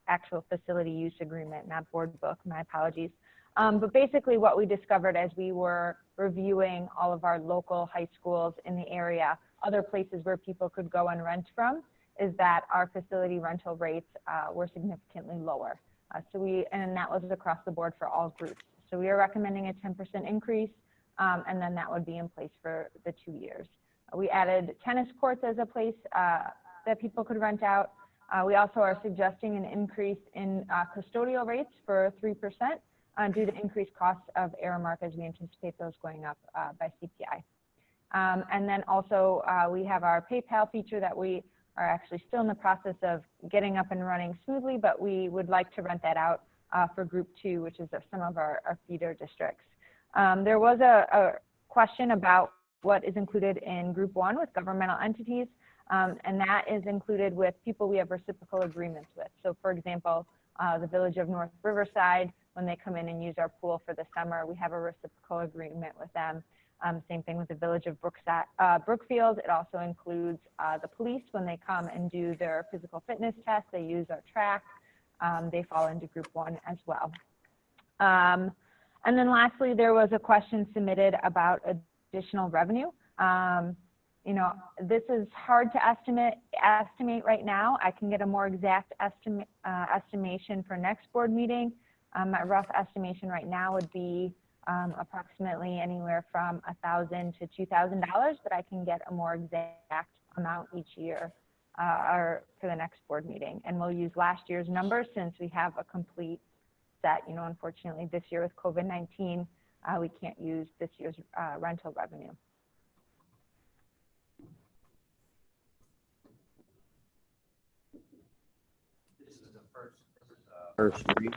actual facility use agreement, not board book, my apologies. But basically what we discovered as we were reviewing all of our local high schools in the area, other places where people could go and rent from, is that our facility rental rates were significantly lower. And that was across the board for all groups. So we are recommending a 10% increase, and then that would be in place for the 2 years. We added tennis courts as a place that people could rent out. We also are suggesting an increase in custodial rates for 3% due to increased costs of Aramark as we anticipate those going up by CPI. And then also we have our PayPal feature that we are actually still in the process of getting up and running smoothly, but we would like to rent that out for group 2, which is some of our feeder districts. There was a question about what is included in group 1 with governmental entities, and that is included with people we have reciprocal agreements with. So for example, the Village of North Riverside, when they come in and use our pool for the summer, we have a reciprocal agreement with them. Same thing with the Village of Brookfield. It also includes the police when they come and do their physical fitness test. They use our track. They fall into group 1 as well. And then lastly, there was a question submitted about additional revenue. You know, this is hard to estimate right now. I can get a more exact estimation for next board meeting. My rough estimation right now would be approximately anywhere from $1,000 to $2,000, but I can get a more exact amount each year. for the next board meeting. And we'll use last year's numbers since we have a complete set. You know, unfortunately, this year with COVID-19, we can't use this year's rental revenue. This is the first read.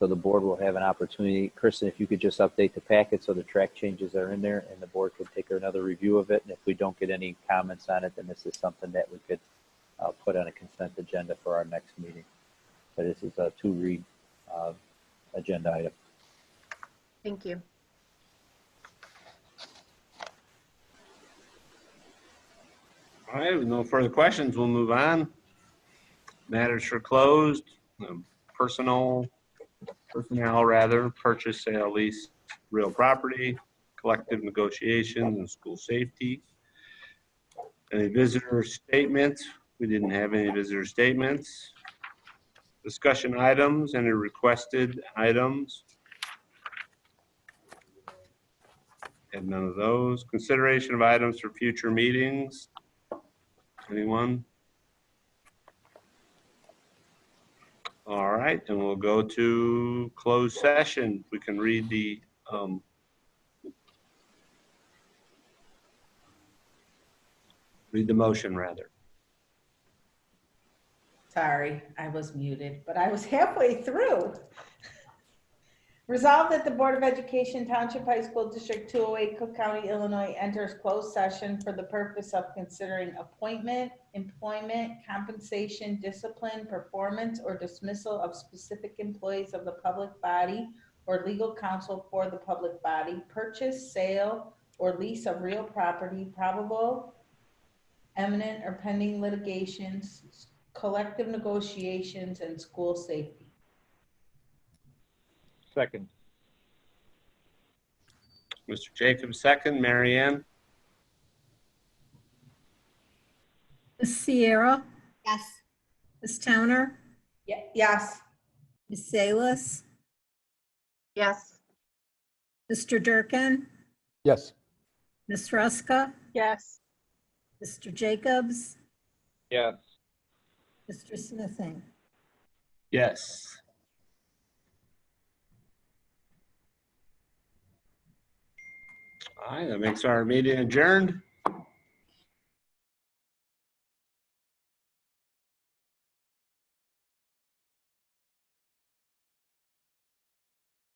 So the board will have an opportunity. Kristen, if you could just update the packet so the track changes are in there and the board could take another review of it. And if we don't get any comments on it, then this is something that we could put on a consent agenda for our next meeting. But this is a 2-read agenda item. Thank you. All right, with no further questions, we'll move on. Matters for closed, personnel, purchase, sale, lease, real property, collective negotiations, and school safety. Any visitor statements? We didn't have any visitor statements. Discussion items, any requested items? Had none of those. Consideration of items for future meetings. Anyone? All right, and we'll go to closed session. We can read the motion rather. Sorry, I was muted, but I was halfway through. Resolved that the Board of Education, Township High School District 208, Cook County, Illinois, enters closed session for the purpose of considering appointment, employment, compensation, discipline, performance, or dismissal of specific employees of the public body or legal counsel for the public body, purchase, sale, or lease of real property, probable, imminent, or pending litigations, collective negotiations, and school safety. Second. Mr. Jacobs, second. Mary Ann? Ms. Sierra, Yes. Ms. Towner, Yes. Ms. Salas, Yes. Mr. Durkin, Yes. Ms. Ruska, Yes. Mr. Jacobs, Yes. Mr. Smithing. Yes. All right, that makes our meeting adjourned.